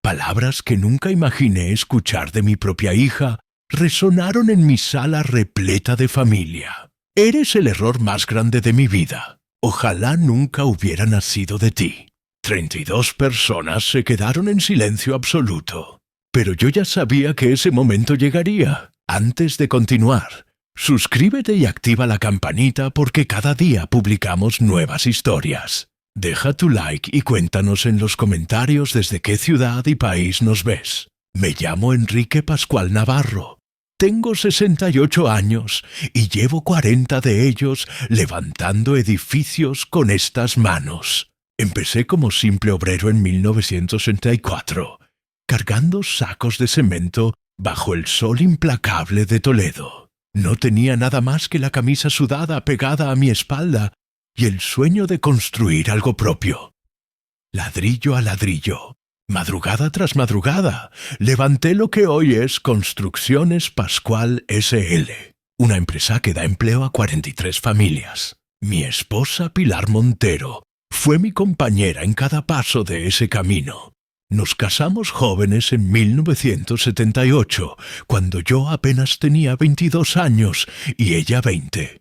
Palabras que nunca imaginé escuchar de mi propia hija resonaron en mi sala repleta de familia. Eres el error más grande de mi vida. Ojalá nunca hubiera nacido de ti. 32 personas se quedaron en silencio absoluto. Pero yo ya sabía que ese momento llegaría. Antes de continuar, suscríbete y activa la campanita porque cada día publicamos nuevas historias. Deja tu like y cuéntanos en los comentarios desde qué ciudad y país nos ves. Me llamo Enrique Pascual Navarro. Tengo 68 años y llevo 40 de ellos levantando edificios con estas manos. Empecé como simple obrero en 1964, cargando sacos de cemento bajo el sol implacable de Toledo. No tenía nada más que la camisa sudada pegada a mi espalda y el sueño de construir algo propio. Ladrillo a ladrillo, madrugada tras madrugada, levanté lo que hoy es Construcciones Pascual S.L., una empresa que da empleo a 43 familias. Mi esposa Pilar Montero fue mi compañera en cada paso de ese camino. Nos casamos jóvenes en 1978, cuando yo apenas tenía 22 años y ella 20.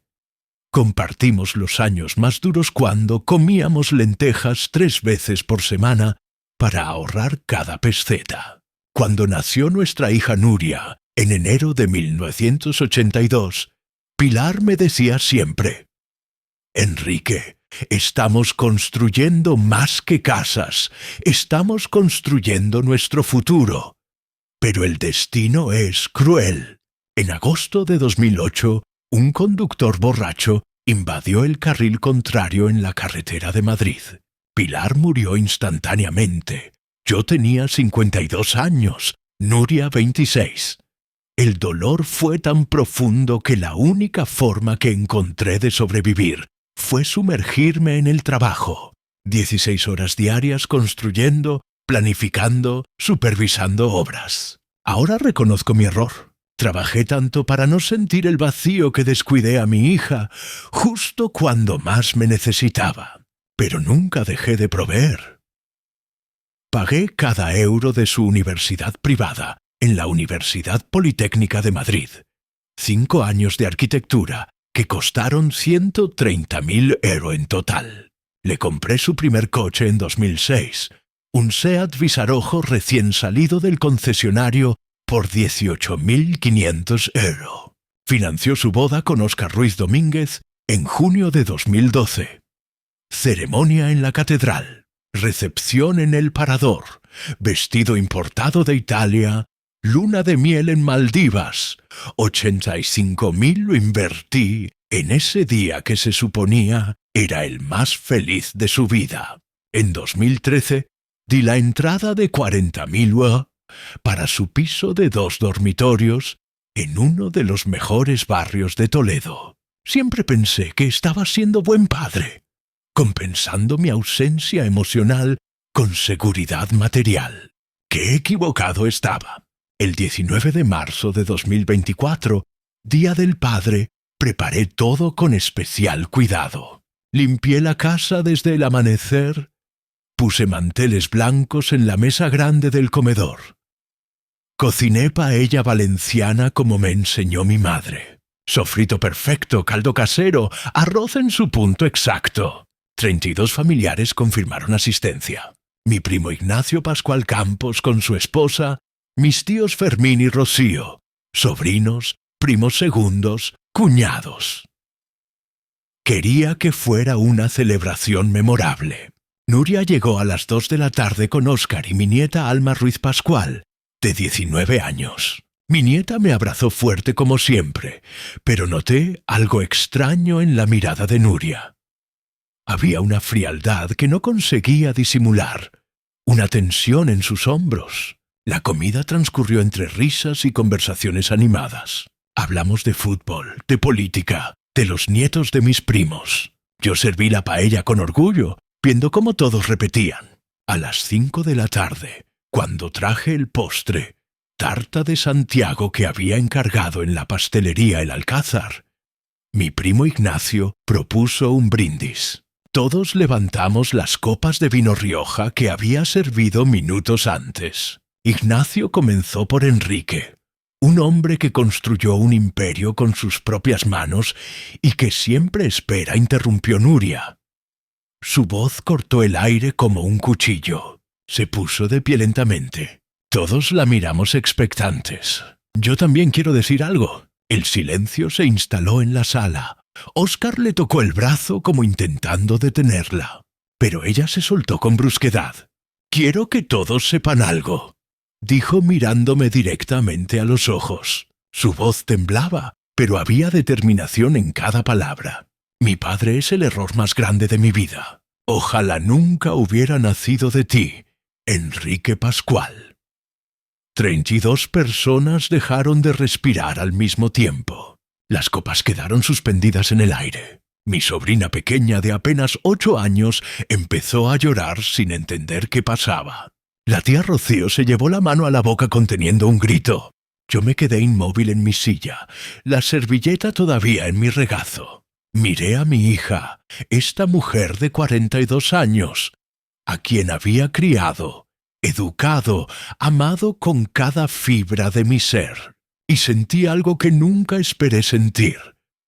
Compartimos los años más duros cuando comíamos lentejas 3 veces por semana para ahorrar cada peseta. Cuando nació nuestra hija Nuria, en enero de 1982, Pilar me decía siempre: «Enrique, estamos construyendo más que casas, estamos construyendo nuestro futuro». Pero el destino es cruel. En agosto de 2008, un conductor borracho invadió el carril contrario en la carretera de Madrid. Pilar murió instantáneamente. Yo tenía 52 años, Nuria 26. El dolor fue tan profundo que la única forma que encontré de sobrevivir fue sumergirme en el trabajo. 16 horas diarias construyendo, planificando, supervisando obras. Ahora reconozco mi error. Trabajé tanto para no sentir el vacío que descuidé a mi hija justo cuando más me necesitaba. Pero nunca dejé de proveer. Pagué cada euro de su universidad privada en la Universidad Politécnica de Madrid. 5 años de arquitectura que costaron 130.000 euros en total. Le compré su primer coche en 2006, un Seat Visarojo recién salido del concesionario por 18.500 euros. Financió su boda con Óscar Ruiz Domínguez en junio de 2012. Ceremonia en la catedral, recepción en el Parador, vestido importado de Italia, luna de miel en Maldivas. 85.000 lo invertí en ese día que se suponía era el más feliz de su vida. En 2013 di la entrada de 40.000 euros para su piso de 2 dormitorios en uno de los mejores barrios de Toledo. Siempre pensé que estaba siendo buen padre, compensando mi ausencia emocional con seguridad material. ¡Qué equivocado estaba! El 19 de marzo de 2024, Día del Padre, preparé todo con especial cuidado. Limpié la casa desde el amanecer, puse manteles blancos en la mesa grande del comedor. Cociné paella valenciana como me enseñó mi madre. Sofrito perfecto, caldo casero, arroz en su punto exacto. 32 familiares confirmaron asistencia. Mi primo Ignacio Pascual Campos con su esposa, mis tíos Fermín y Rocío, sobrinos, primos segundos, cuñados. Quería que fuera una celebración memorable. Nuria llegó a las 2 de la tarde con Óscar y mi nieta Alma Ruiz Pascual, de 19 años. Mi nieta me abrazó fuerte como siempre, pero noté algo extraño en la mirada de Nuria. Había una frialdad que no conseguía disimular, una tensión en sus hombros. La comida transcurrió entre risas y conversaciones animadas. Hablamos de fútbol, de política, de los nietos de mis primos. Yo serví la paella con orgullo, viendo cómo todos repetían. A las 5 de la tarde, cuando traje el postre, tarta de Santiago que había encargado en la pastelería El Alcázar, mi primo Ignacio propuso un brindis. Todos levantamos las copas de vino Rioja que había servido minutos antes. Ignacio comenzó por Enrique, un hombre que construyó un imperio con sus propias manos y que siempre espera, interrumpió Nuria. Su voz cortó el aire como un cuchillo. Se puso de pie lentamente. Todos la miramos expectantes. Yo también quiero decir algo. El silencio se instaló en la sala. Óscar le tocó el brazo como intentando detenerla, pero ella se soltó con brusquedad. «Quiero que todos sepan algo», dijo mirándome directamente a los ojos. Su voz temblaba, pero había determinación en cada palabra. «Mi padre es el error más grande de mi vida. Ojalá nunca hubiera nacido de ti, Enrique Pascual». 32 personas dejaron de respirar al mismo tiempo. Las copas quedaron suspendidas en el aire. Mi sobrina pequeña de apenas 8 años empezó a llorar sin entender qué pasaba. La tía Rocío se llevó la mano a la boca conteniendo un grito. Yo me quedé inmóvil en mi silla, la servilleta todavía en mi regazo. Miré a mi hija, esta mujer de 42 años, a quien había criado, educado, amado con cada fibra de mi ser. Y sentí algo que nunca esperé sentir,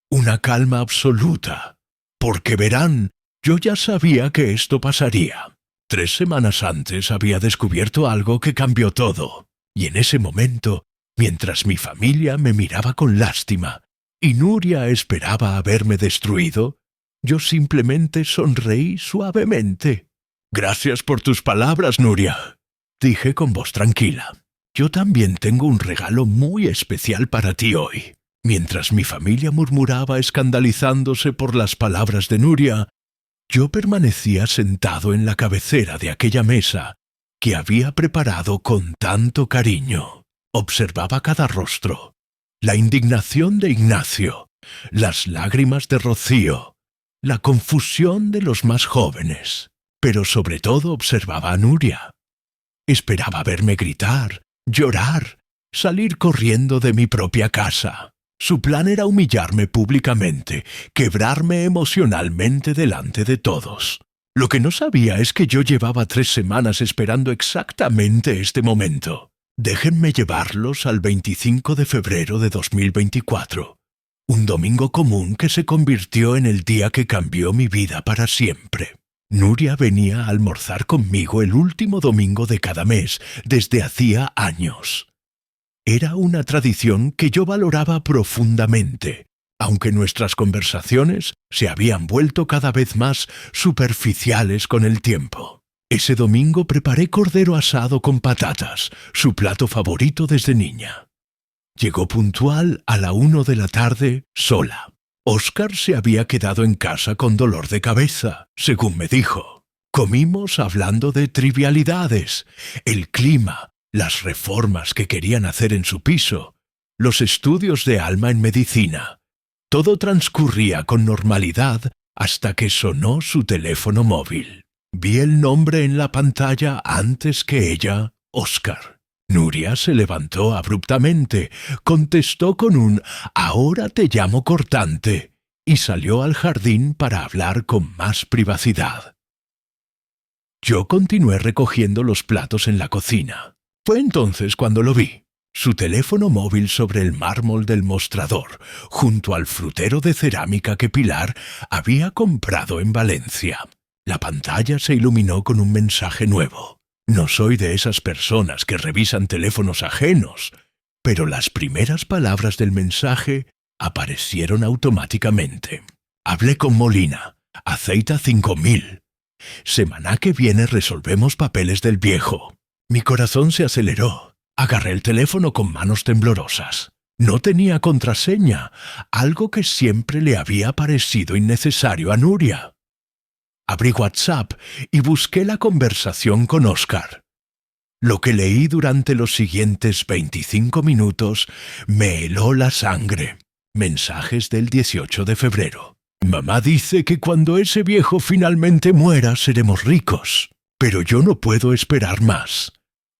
una calma absoluta. Porque verán, yo ya sabía que esto pasaría. 3 semanas antes había descubierto algo que cambió todo. Y en ese momento, mientras mi familia me miraba con lástima y Nuria esperaba haberme destruido, yo simplemente sonreí suavemente. «Gracias por tus palabras, Nuria», dije con voz tranquila. «Yo también tengo un regalo muy especial para ti hoy». Mientras mi familia murmuraba escandalizándose por las palabras de Nuria, yo permanecía sentado en la cabecera de aquella mesa que había preparado con tanto cariño. Observaba cada rostro, la indignación de Ignacio, las lágrimas de Rocío, la confusión de los más jóvenes, pero sobre todo observaba a Nuria. Esperaba verme gritar, llorar, salir corriendo de mi propia casa. Su plan era humillarme públicamente, quebrarme emocionalmente delante de todos. Lo que no sabía es que yo llevaba 3 semanas esperando exactamente este momento. Déjenme llevarlos al 25 de febrero de 2024, un domingo común que se convirtió en el día que cambió mi vida para siempre. Nuria venía a almorzar conmigo el último domingo de cada mes desde hacía años. Era una tradición que yo valoraba profundamente, aunque nuestras conversaciones se habían vuelto cada vez más superficiales con el tiempo. Ese domingo preparé cordero asado con patatas, su plato favorito desde niña. Llegó puntual a la 1 de la tarde, sola. Óscar se había quedado en casa con dolor de cabeza, según me dijo. Comimos hablando de trivialidades, el clima, las reformas que querían hacer en su piso, los estudios de Alma en medicina. Todo transcurría con normalidad hasta que sonó su teléfono móvil. Vi el nombre en la pantalla antes que ella, Óscar. Nuria se levantó abruptamente, contestó con un «ahora te llamo» cortante y salió al jardín para hablar con más privacidad. Yo continué recogiendo los platos en la cocina. Fue entonces cuando lo vi. Su teléfono móvil sobre el mármol del mostrador, junto al frutero de cerámica que Pilar había comprado en Valencia. La pantalla se iluminó con un mensaje nuevo. No soy de esas personas que revisan teléfonos ajenos, pero las primeras palabras del mensaje aparecieron automáticamente. Hablé con Molina. Aceita 5000. Semana que viene resolvemos papeles del viejo. Mi corazón se aceleró. Agarré el teléfono con manos temblorosas. No tenía contraseña, algo que siempre le había parecido innecesario a Nuria. Abrí WhatsApp y busqué la conversación con Óscar. Lo que leí durante los siguientes 25 minutos me heló la sangre. Mensajes del 18 de febrero. Mamá dice que cuando ese viejo finalmente muera seremos ricos, pero yo no puedo esperar más.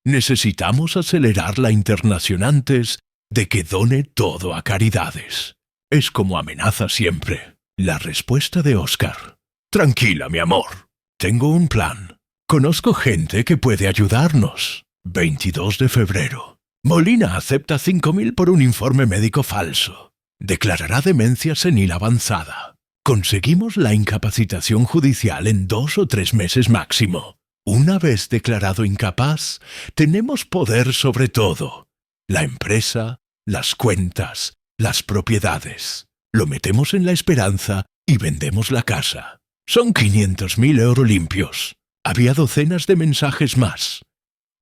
Necesitamos acelerar la internación antes de que done todo a caridades. Es como amenaza siempre. La respuesta de Óscar. Tranquila, mi amor. Tengo un plan. Conozco gente que puede ayudarnos. 22 de febrero. Molina acepta 5.000 por un informe médico falso. Declarará demencia senil avanzada. Conseguimos la incapacitación judicial en 2 o 3 meses máximo. Una vez declarado incapaz, tenemos poder sobre todo. La empresa, las cuentas, las propiedades. Lo metemos en la esperanza y vendemos la casa. Son 500.000 euros limpios. Había docenas de mensajes más.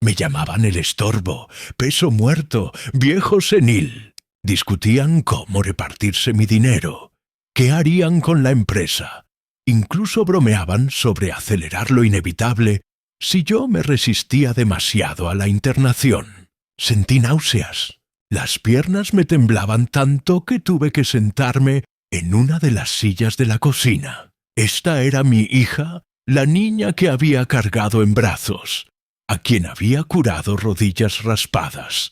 Me llamaban el estorbo, peso muerto, viejo senil. Discutían cómo repartirse mi dinero, qué harían con la empresa. Incluso bromeaban sobre acelerar lo inevitable si yo me resistía demasiado a la internación. Sentí náuseas. Las piernas me temblaban tanto que tuve que sentarme en una de las sillas de la cocina. Esta era mi hija, la niña que había cargado en brazos, a quien había curado rodillas raspadas,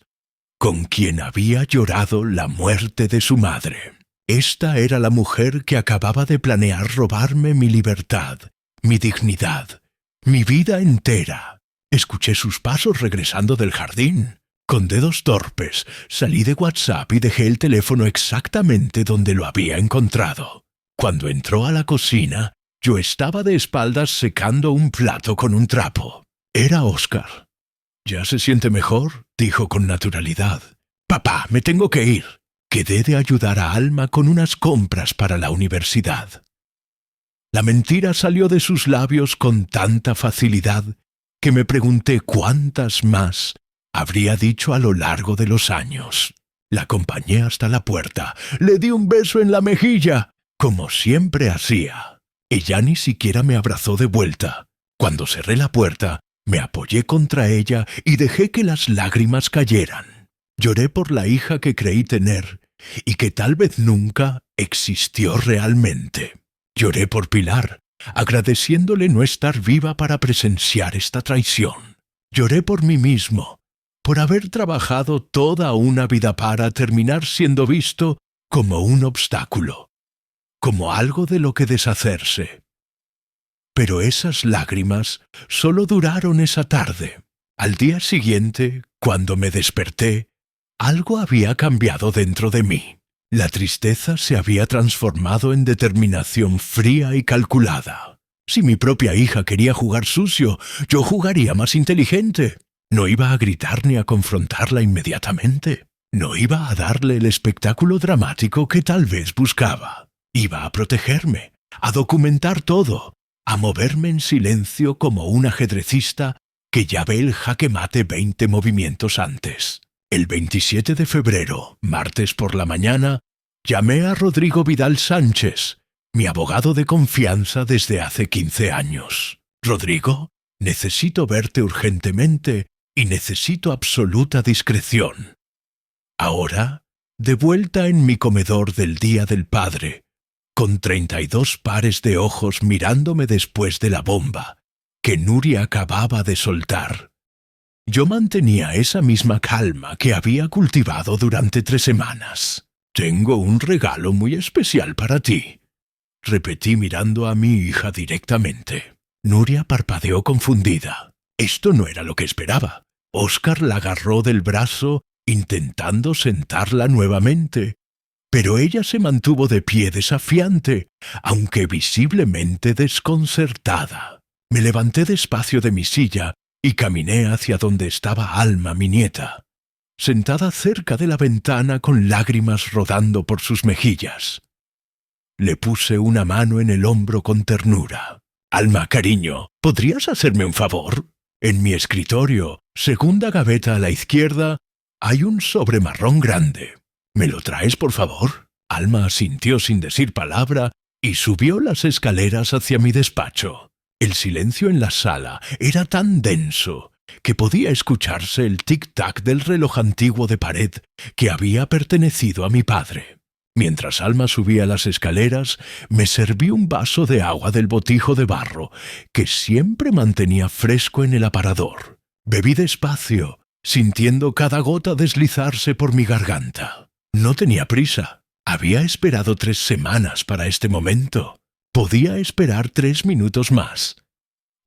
con quien había llorado la muerte de su madre. Esta era la mujer que acababa de planear robarme mi libertad, mi dignidad, mi vida entera. Escuché sus pasos regresando del jardín. Con dedos torpes salí de WhatsApp y dejé el teléfono exactamente donde lo había encontrado. Cuando entró a la cocina, yo estaba de espaldas secando un plato con un trapo. Era Óscar. «¿Ya se siente mejor?», dijo con naturalidad. «Papá, me tengo que ir». Quedé de ayudar a Alma con unas compras para la universidad. La mentira salió de sus labios con tanta facilidad que me pregunté cuántas más habría dicho a lo largo de los años. La acompañé hasta la puerta, le di un beso en la mejilla, como siempre hacía. Ella ni siquiera me abrazó de vuelta. Cuando cerré la puerta, me apoyé contra ella y dejé que las lágrimas cayeran. Lloré por la hija que creí tener y que tal vez nunca existió realmente. Lloré por Pilar, agradeciéndole no estar viva para presenciar esta traición. Lloré por mí mismo, por haber trabajado toda una vida para terminar siendo visto como un obstáculo, como algo de lo que deshacerse. Pero esas lágrimas solo duraron esa tarde. Al día siguiente, cuando me desperté, algo había cambiado dentro de mí. La tristeza se había transformado en determinación fría y calculada. Si mi propia hija quería jugar sucio, yo jugaría más inteligente. No iba a gritar ni a confrontarla inmediatamente. No iba a darle el espectáculo dramático que tal vez buscaba. Iba a protegerme, a documentar todo, a moverme en silencio como un ajedrecista que ya ve el jaque mate 20 movimientos antes. El 27 de febrero, martes por la mañana, llamé a Rodrigo Vidal Sánchez, mi abogado de confianza desde hace 15 años. «Rodrigo, necesito verte urgentemente y necesito absoluta discreción». Ahora, de vuelta en mi comedor del Día del Padre, con 32 pares de ojos mirándome después de la bomba que Nuria acababa de soltar, yo mantenía esa misma calma que había cultivado durante 3 semanas. «Tengo un regalo muy especial para ti», repetí mirando a mi hija directamente. Nuria parpadeó confundida. Esto no era lo que esperaba. Óscar la agarró del brazo intentando sentarla nuevamente, pero ella se mantuvo de pie desafiante, aunque visiblemente desconcertada. Me levanté despacio de mi silla y caminé hacia donde estaba Alma, mi nieta, sentada cerca de la ventana con lágrimas rodando por sus mejillas. Le puse una mano en el hombro con ternura. «Alma, cariño, ¿podrías hacerme un favor? En mi escritorio, segunda gaveta a la izquierda, hay un sobre marrón grande. ¿Me lo traes, por favor?» Alma asintió sin decir palabra y subió las escaleras hacia mi despacho. El silencio en la sala era tan denso que podía escucharse el tic-tac del reloj antiguo de pared que había pertenecido a mi padre. Mientras Alma subía las escaleras, me serví un vaso de agua del botijo de barro que siempre mantenía fresco en el aparador. Bebí despacio, sintiendo cada gota deslizarse por mi garganta. No tenía prisa. Había esperado 3 semanas para este momento. Podía esperar 3 minutos más.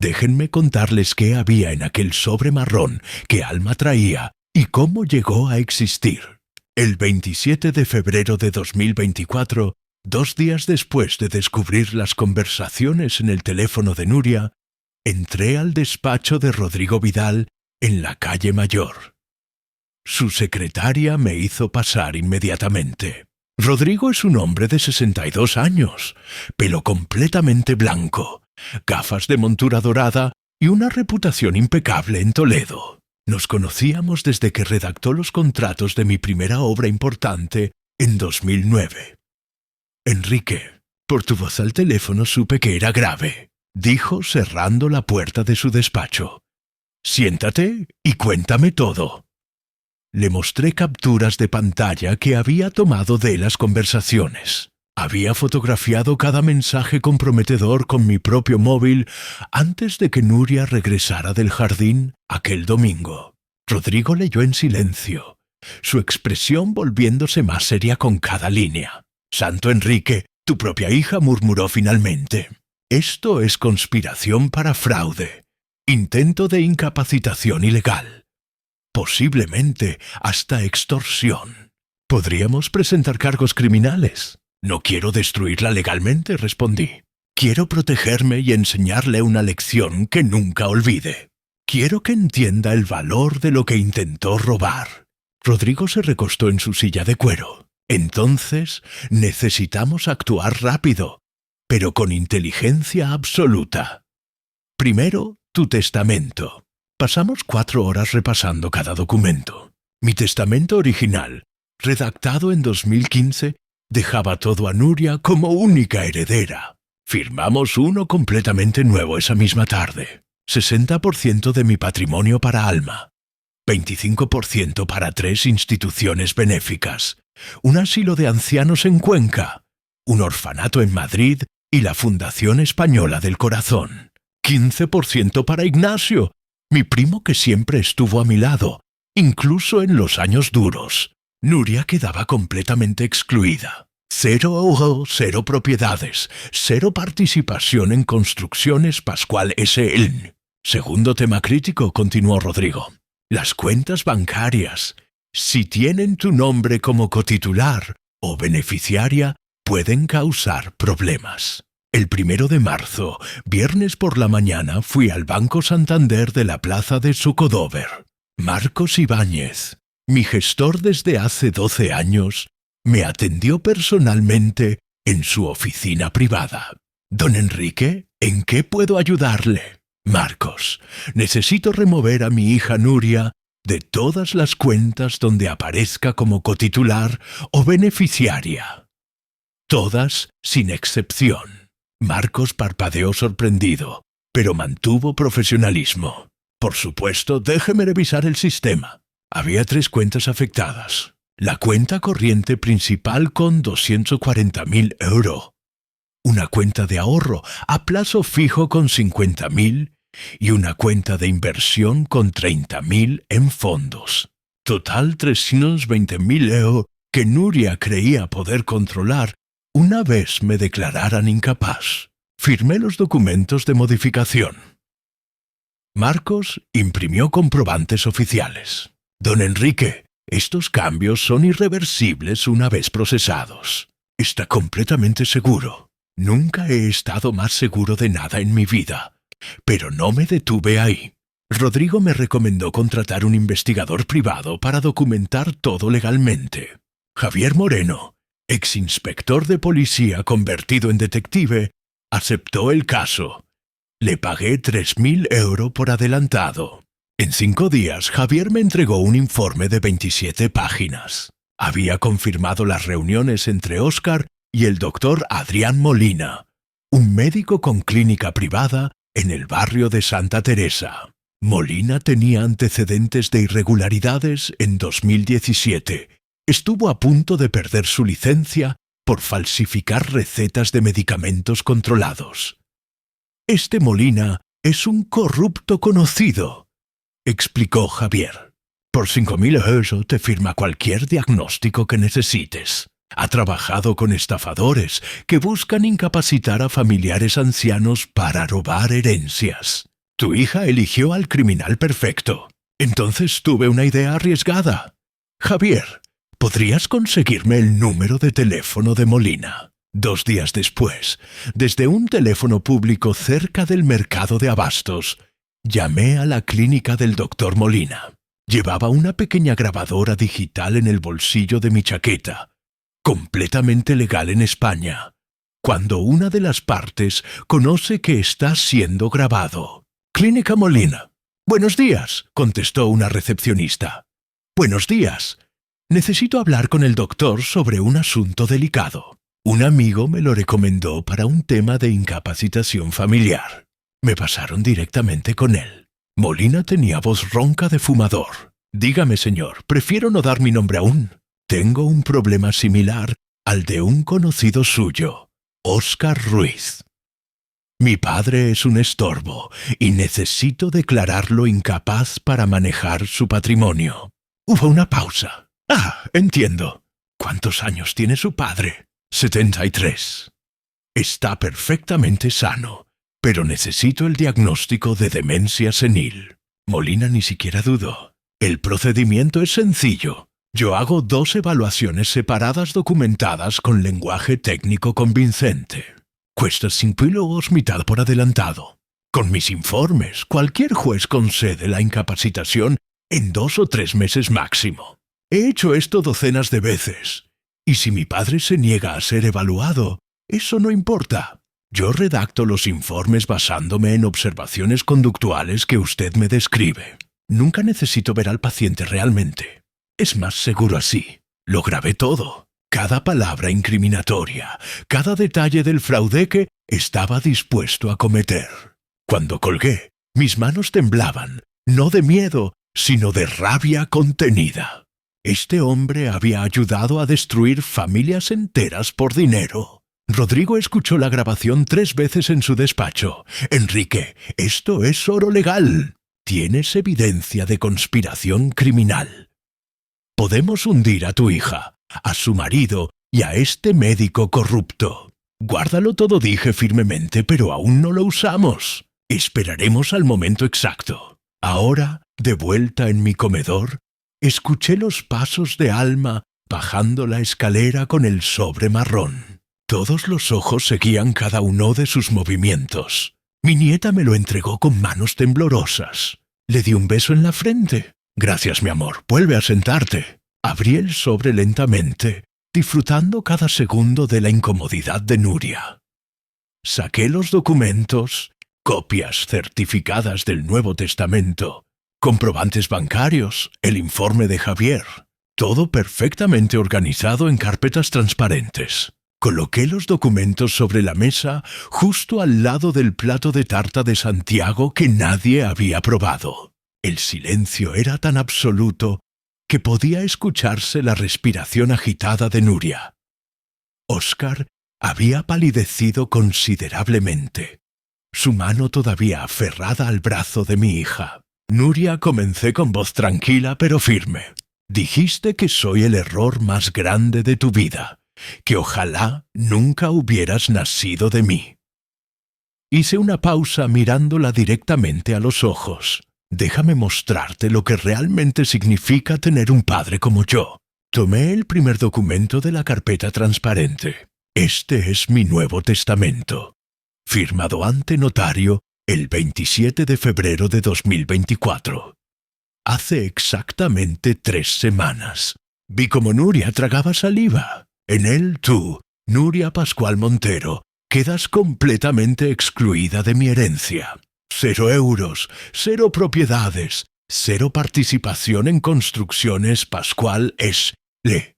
Déjenme contarles qué había en aquel sobre marrón que Alma traía y cómo llegó a existir. El 27 de febrero de 2024, 2 días después de descubrir las conversaciones en el teléfono de Nuria, entré al despacho de Rodrigo Vidal en la calle Mayor. Su secretaria me hizo pasar inmediatamente. Rodrigo es un hombre de 62 años, pelo completamente blanco, gafas de montura dorada y una reputación impecable en Toledo. Nos conocíamos desde que redactó los contratos de mi primera obra importante en 2009. Enrique, por tu voz al teléfono supe que era grave, dijo cerrando la puerta de su despacho. Siéntate y cuéntame todo. Le mostré capturas de pantalla que había tomado de las conversaciones. Había fotografiado cada mensaje comprometedor con mi propio móvil antes de que Nuria regresara del jardín aquel domingo. Rodrigo leyó en silencio, su expresión volviéndose más seria con cada línea. «Santo Enrique, tu propia hija», murmuró finalmente. «Esto es conspiración para fraude, intento de incapacitación ilegal, posiblemente hasta extorsión. Podríamos presentar cargos criminales». «No quiero destruirla legalmente», respondí. «Quiero protegerme y enseñarle una lección que nunca olvide. Quiero que entienda el valor de lo que intentó robar». Rodrigo se recostó en su silla de cuero. «Entonces, necesitamos actuar rápido, pero con inteligencia absoluta. Primero, tu testamento». Pasamos 4 horas repasando cada documento. Mi testamento original, redactado en 2015, dejaba todo a Nuria como única heredera. Firmamos uno completamente nuevo esa misma tarde. 60% de mi patrimonio para Alma, 25% para 3 instituciones benéficas, un asilo de ancianos en Cuenca, un orfanato en Madrid y la Fundación Española del Corazón. 15% para Ignacio, mi primo que siempre estuvo a mi lado, incluso en los años duros. Nuria quedaba completamente excluida. 0 oro, 0 propiedades, 0 participación en Construcciones Pascual S.L. Segundo tema crítico, continuó Rodrigo. Las cuentas bancarias, si tienen tu nombre como cotitular o beneficiaria, pueden causar problemas. El 1 de marzo, viernes por la mañana, fui al Banco Santander de la plaza de Sucodover. Marcos Ibáñez, mi gestor desde hace 12 años, me atendió personalmente en su oficina privada. «Don Enrique, ¿en qué puedo ayudarle?» «Marcos, necesito remover a mi hija Nuria de todas las cuentas donde aparezca como cotitular o beneficiaria. Todas sin excepción». Marcos parpadeó sorprendido, pero mantuvo profesionalismo. «Por supuesto, déjeme revisar el sistema». Había 3 cuentas afectadas. La cuenta corriente principal con 240.000 euros, una cuenta de ahorro a plazo fijo con 50.000 y una cuenta de inversión con 30.000 en fondos. Total 320.000 euros que Nuria creía poder controlar una vez me declararan incapaz. Firmé los documentos de modificación. Marcos imprimió comprobantes oficiales. «Don Enrique, estos cambios son irreversibles una vez procesados. Está completamente seguro. Nunca he estado más seguro de nada en mi vida. Pero no me detuve ahí. Rodrigo me recomendó contratar un investigador privado para documentar todo legalmente. Javier Moreno, exinspector de policía convertido en detective, aceptó el caso. Le pagué 3.000 euros por adelantado. En 5 días, Javier me entregó un informe de 27 páginas. Había confirmado las reuniones entre Óscar y el doctor Adrián Molina, un médico con clínica privada en el barrio de Santa Teresa. Molina tenía antecedentes de irregularidades en 2017. Estuvo a punto de perder su licencia por falsificar recetas de medicamentos controlados. «Este Molina es un corrupto conocido», explicó Javier. «Por 5.000 euros te firma cualquier diagnóstico que necesites. Ha trabajado con estafadores que buscan incapacitar a familiares ancianos para robar herencias. Tu hija eligió al criminal perfecto. Entonces tuve una idea arriesgada. Javier, ¿podrías conseguirme el número de teléfono de Molina? 2 días después, desde un teléfono público cerca del mercado de abastos, llamé a la clínica del doctor Molina. Llevaba una pequeña grabadora digital en el bolsillo de mi chaqueta, completamente legal en España, cuando una de las partes conoce que está siendo grabado. Clínica Molina. Buenos días, contestó una recepcionista. Buenos días. Necesito hablar con el doctor sobre un asunto delicado. Un amigo me lo recomendó para un tema de incapacitación familiar. Me pasaron directamente con él. Molina tenía voz ronca de fumador. Dígame, señor, prefiero no dar mi nombre aún. Tengo un problema similar al de un conocido suyo, Óscar Ruiz. Mi padre es un estorbo y necesito declararlo incapaz para manejar su patrimonio. Hubo una pausa. Entiendo. ¿Cuántos años tiene su padre? 73. Está perfectamente sano, pero necesito el diagnóstico de demencia senil. Molina ni siquiera dudó. El procedimiento es sencillo. Yo hago 2 evaluaciones separadas documentadas con lenguaje técnico convincente. Cuesta 5 euros mitad por adelantado. Con mis informes, cualquier juez concede la incapacitación en 2 o 3 meses máximo. He hecho esto docenas de veces. Y si mi padre se niega a ser evaluado, eso no importa. Yo redacto los informes basándome en observaciones conductuales que usted me describe. Nunca necesito ver al paciente realmente. Es más seguro así. Lo grabé todo. Cada palabra incriminatoria, cada detalle del fraude que estaba dispuesto a cometer. Cuando colgué, mis manos temblaban, no de miedo, sino de rabia contenida. Este hombre había ayudado a destruir familias enteras por dinero. Rodrigo escuchó la grabación 3 veces en su despacho. Enrique, esto es oro legal. Tienes evidencia de conspiración criminal. Podemos hundir a tu hija, a su marido y a este médico corrupto. Guárdalo todo, dije firmemente, pero aún no lo usamos. Esperaremos al momento exacto. Ahora, de vuelta en mi comedor, escuché los pasos de Alma bajando la escalera con el sobre marrón. Todos los ojos seguían cada uno de sus movimientos. Mi nieta me lo entregó con manos temblorosas. Le di un beso en la frente. Gracias, mi amor. Vuelve a sentarte. Abrí el sobre lentamente, disfrutando cada segundo de la incomodidad de Nuria. Saqué los documentos, copias certificadas del Nuevo Testamento, comprobantes bancarios, el informe de Javier, todo perfectamente organizado en carpetas transparentes. Coloqué los documentos sobre la mesa justo al lado del plato de tarta de Santiago que nadie había probado. El silencio era tan absoluto que podía escucharse la respiración agitada de Nuria. Óscar había palidecido considerablemente, su mano todavía aferrada al brazo de mi hija. Nuria, comencé con voz tranquila pero firme. Dijiste que soy el error más grande de tu vida, que ojalá nunca hubieras nacido de mí. Hice una pausa mirándola directamente a los ojos. Déjame mostrarte lo que realmente significa tener un padre como yo. Tomé el primer documento de la carpeta transparente. Este es mi Nuevo Testamento, firmado ante notario el 27 de febrero de 2024. Hace exactamente 3 semanas. Vi como Nuria tragaba saliva. En él tú, Nuria Pascual Montero, quedas completamente excluida de mi herencia. 0 euros, 0 propiedades, 0 participación en construcciones Pascual S.L.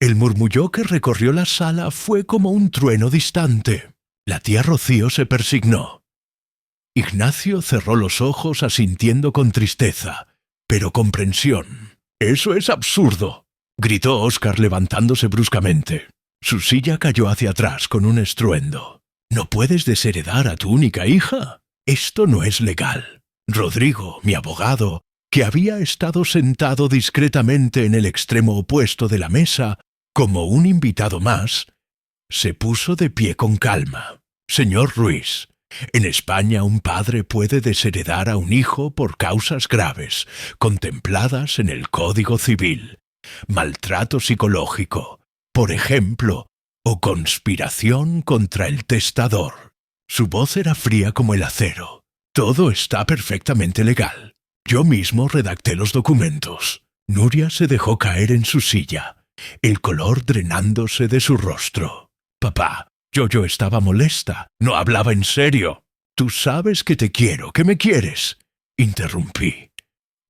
El murmullo que recorrió la sala fue como un trueno distante. La tía Rocío se persignó. Ignacio cerró los ojos asintiendo con tristeza, pero comprensión. «¡Eso es absurdo!», gritó Óscar levantándose bruscamente. Su silla cayó hacia atrás con un estruendo. «¿No puedes desheredar a tu única hija? Esto no es legal». Rodrigo, mi abogado, que había estado sentado discretamente en el extremo opuesto de la mesa, Como un invitado más, se puso de pie con calma. Señor Ruiz, en España un padre puede desheredar a un hijo por causas graves, contempladas en el Código Civil. Maltrato psicológico, por ejemplo, o conspiración contra el testador. Su voz era fría como el acero. Todo está perfectamente legal. Yo mismo redacté los documentos. Nuria se dejó caer en su silla, el color drenándose de su rostro. Papá, yo estaba molesta, no hablaba en serio. Tú sabes que te quiero, que me quieres. Interrumpí.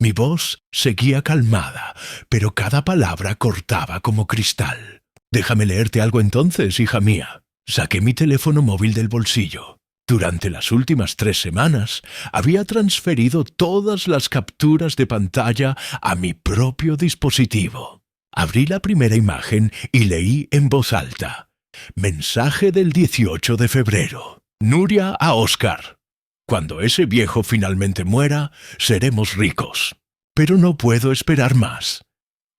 Mi voz seguía calmada, pero cada palabra cortaba como cristal. Déjame leerte algo entonces, hija mía. Saqué mi teléfono móvil del bolsillo. Durante las últimas 3 semanas había transferido todas las capturas de pantalla a mi propio dispositivo. Abrí la primera imagen y leí en voz alta. Mensaje del 18 de febrero. Nuria a Óscar. Cuando ese viejo finalmente muera, seremos ricos. Pero no puedo esperar más.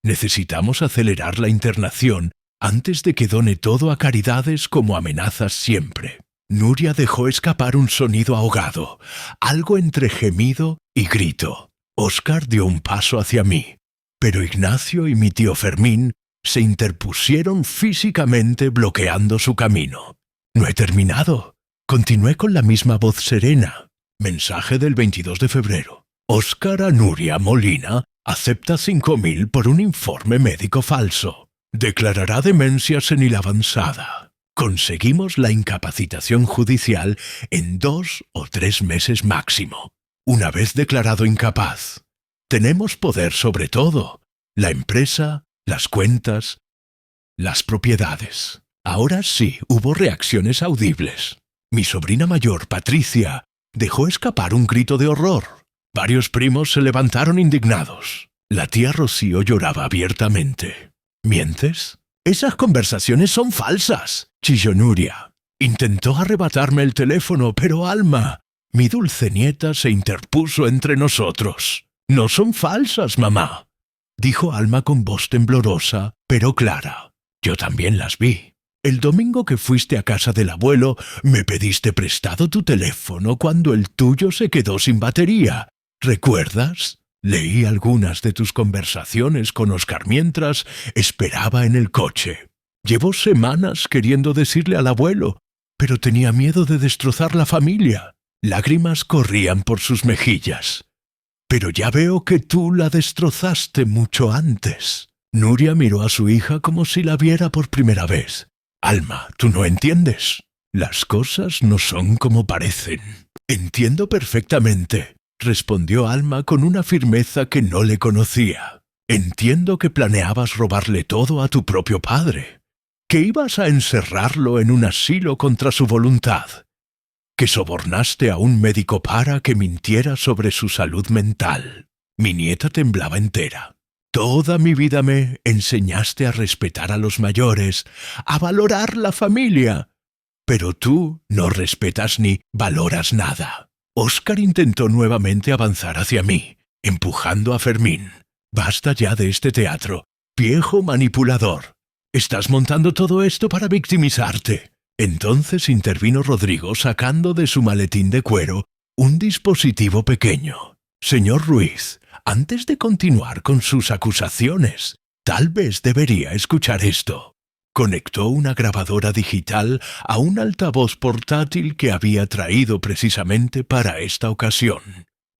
Necesitamos acelerar la internación antes de que done todo a caridades como amenazas siempre. Nuria dejó escapar un sonido ahogado, algo entre gemido y grito. Óscar dio un paso hacia mí, pero Ignacio y mi tío Fermín se interpusieron físicamente bloqueando su camino. No he terminado. Continué con la misma voz serena. Mensaje del 22 de febrero. Óscar a Nuria Molina acepta 5.000 por un informe médico falso. Declarará demencia senil avanzada. Conseguimos la incapacitación judicial en 2 o 3 meses máximo. Una vez declarado incapaz, tenemos poder sobre todo: la empresa, las cuentas, las propiedades. Ahora sí hubo reacciones audibles. Mi sobrina mayor, Patricia, dejó escapar un grito de horror. Varios primos se levantaron indignados. La tía Rocío lloraba abiertamente. ¿Mientes? Esas conversaciones son falsas, chilló Nuria. Intentó arrebatarme el teléfono, pero Alma, mi dulce nieta, se interpuso entre nosotros. No son falsas, mamá, dijo Alma con voz temblorosa, pero clara. Yo también las vi. El domingo que fuiste a casa del abuelo, me pediste prestado tu teléfono cuando el tuyo se quedó sin batería. ¿Recuerdas? Leí algunas de tus conversaciones con Óscar mientras esperaba en el coche. Llevo semanas queriendo decirle al abuelo, pero tenía miedo de destrozar la familia. Lágrimas corrían por sus mejillas. Pero ya veo que tú la destrozaste mucho antes. Nuria miró a su hija como si la viera por primera vez. Alma, tú no entiendes. Las cosas no son como parecen. Entiendo perfectamente, respondió Alma con una firmeza que no le conocía. Entiendo que planeabas robarle todo a tu propio padre, que ibas a encerrarlo en un asilo contra su voluntad, que sobornaste a un médico para que mintiera sobre su salud mental. Mi nieta temblaba entera. Toda mi vida me enseñaste a respetar a los mayores, a valorar la familia. Pero tú no respetas ni valoras nada. Óscar intentó nuevamente avanzar hacia mí, empujando a Fermín. Basta ya de este teatro, viejo manipulador. Estás montando todo esto para victimizarte. Entonces intervino Rodrigo sacando de su maletín de cuero un dispositivo pequeño. Señor Ruiz, antes de continuar con sus acusaciones, tal vez debería escuchar esto. Conectó una grabadora digital a un altavoz portátil que había traído precisamente para esta ocasión.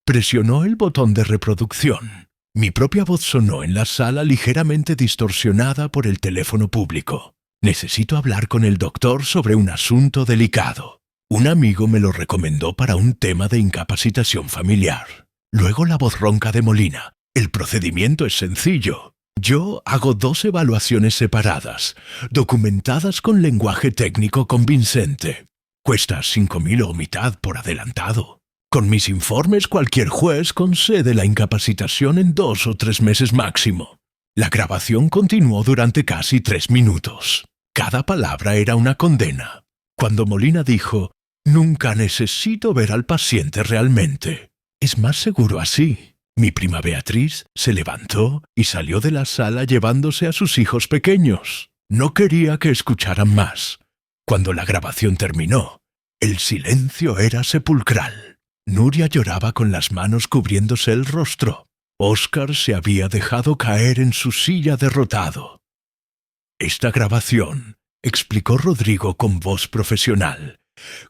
Presionó el botón de reproducción. Mi propia voz sonó en la sala ligeramente distorsionada por el teléfono público. Necesito hablar con el doctor sobre un asunto delicado. Un amigo me lo recomendó para un tema de incapacitación familiar. Luego la voz ronca de Molina. El procedimiento es sencillo. Yo hago 2 evaluaciones separadas, documentadas con lenguaje técnico convincente. Cuesta 5.000 o mitad por adelantado. Con mis informes cualquier juez concede la incapacitación en 2 o 3 meses máximo. La grabación continuó durante casi 3 minutos. Cada palabra era una condena. Cuando Molina dijo, «Nunca necesito ver al paciente realmente. Es más seguro así». Mi prima Beatriz se levantó y salió de la sala llevándose a sus hijos pequeños. No quería que escucharan más. Cuando la grabación terminó, el silencio era sepulcral. Nuria lloraba con las manos cubriéndose el rostro. Óscar se había dejado caer en su silla derrotado. Esta grabación, explicó Rodrigo con voz profesional,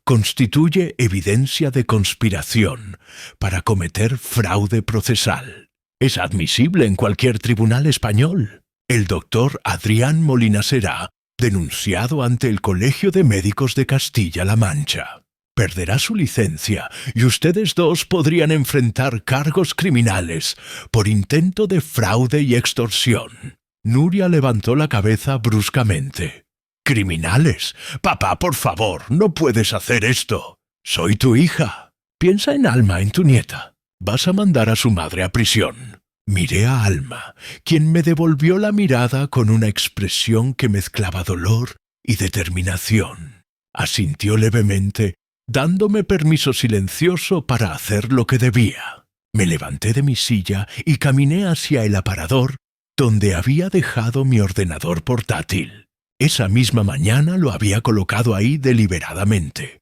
constituye evidencia de conspiración para cometer fraude procesal. Es admisible en cualquier tribunal español. El doctor Adrián Molina será denunciado ante el Colegio de Médicos de Castilla-La Mancha. Perderá su licencia y ustedes dos podrían enfrentar cargos criminales por intento de fraude y extorsión. Nuria levantó la cabeza bruscamente. «¿Criminales? Papá, por favor, no puedes hacer esto. Soy tu hija. Piensa en Alma, en tu nieta. Vas a mandar a su madre a prisión». Miré a Alma, quien me devolvió la mirada con una expresión que mezclaba dolor y determinación. Asintió levemente, dándome permiso silencioso para hacer lo que debía. Me levanté de mi silla y caminé hacia el aparador donde había dejado mi ordenador portátil. Esa misma mañana lo había colocado ahí deliberadamente,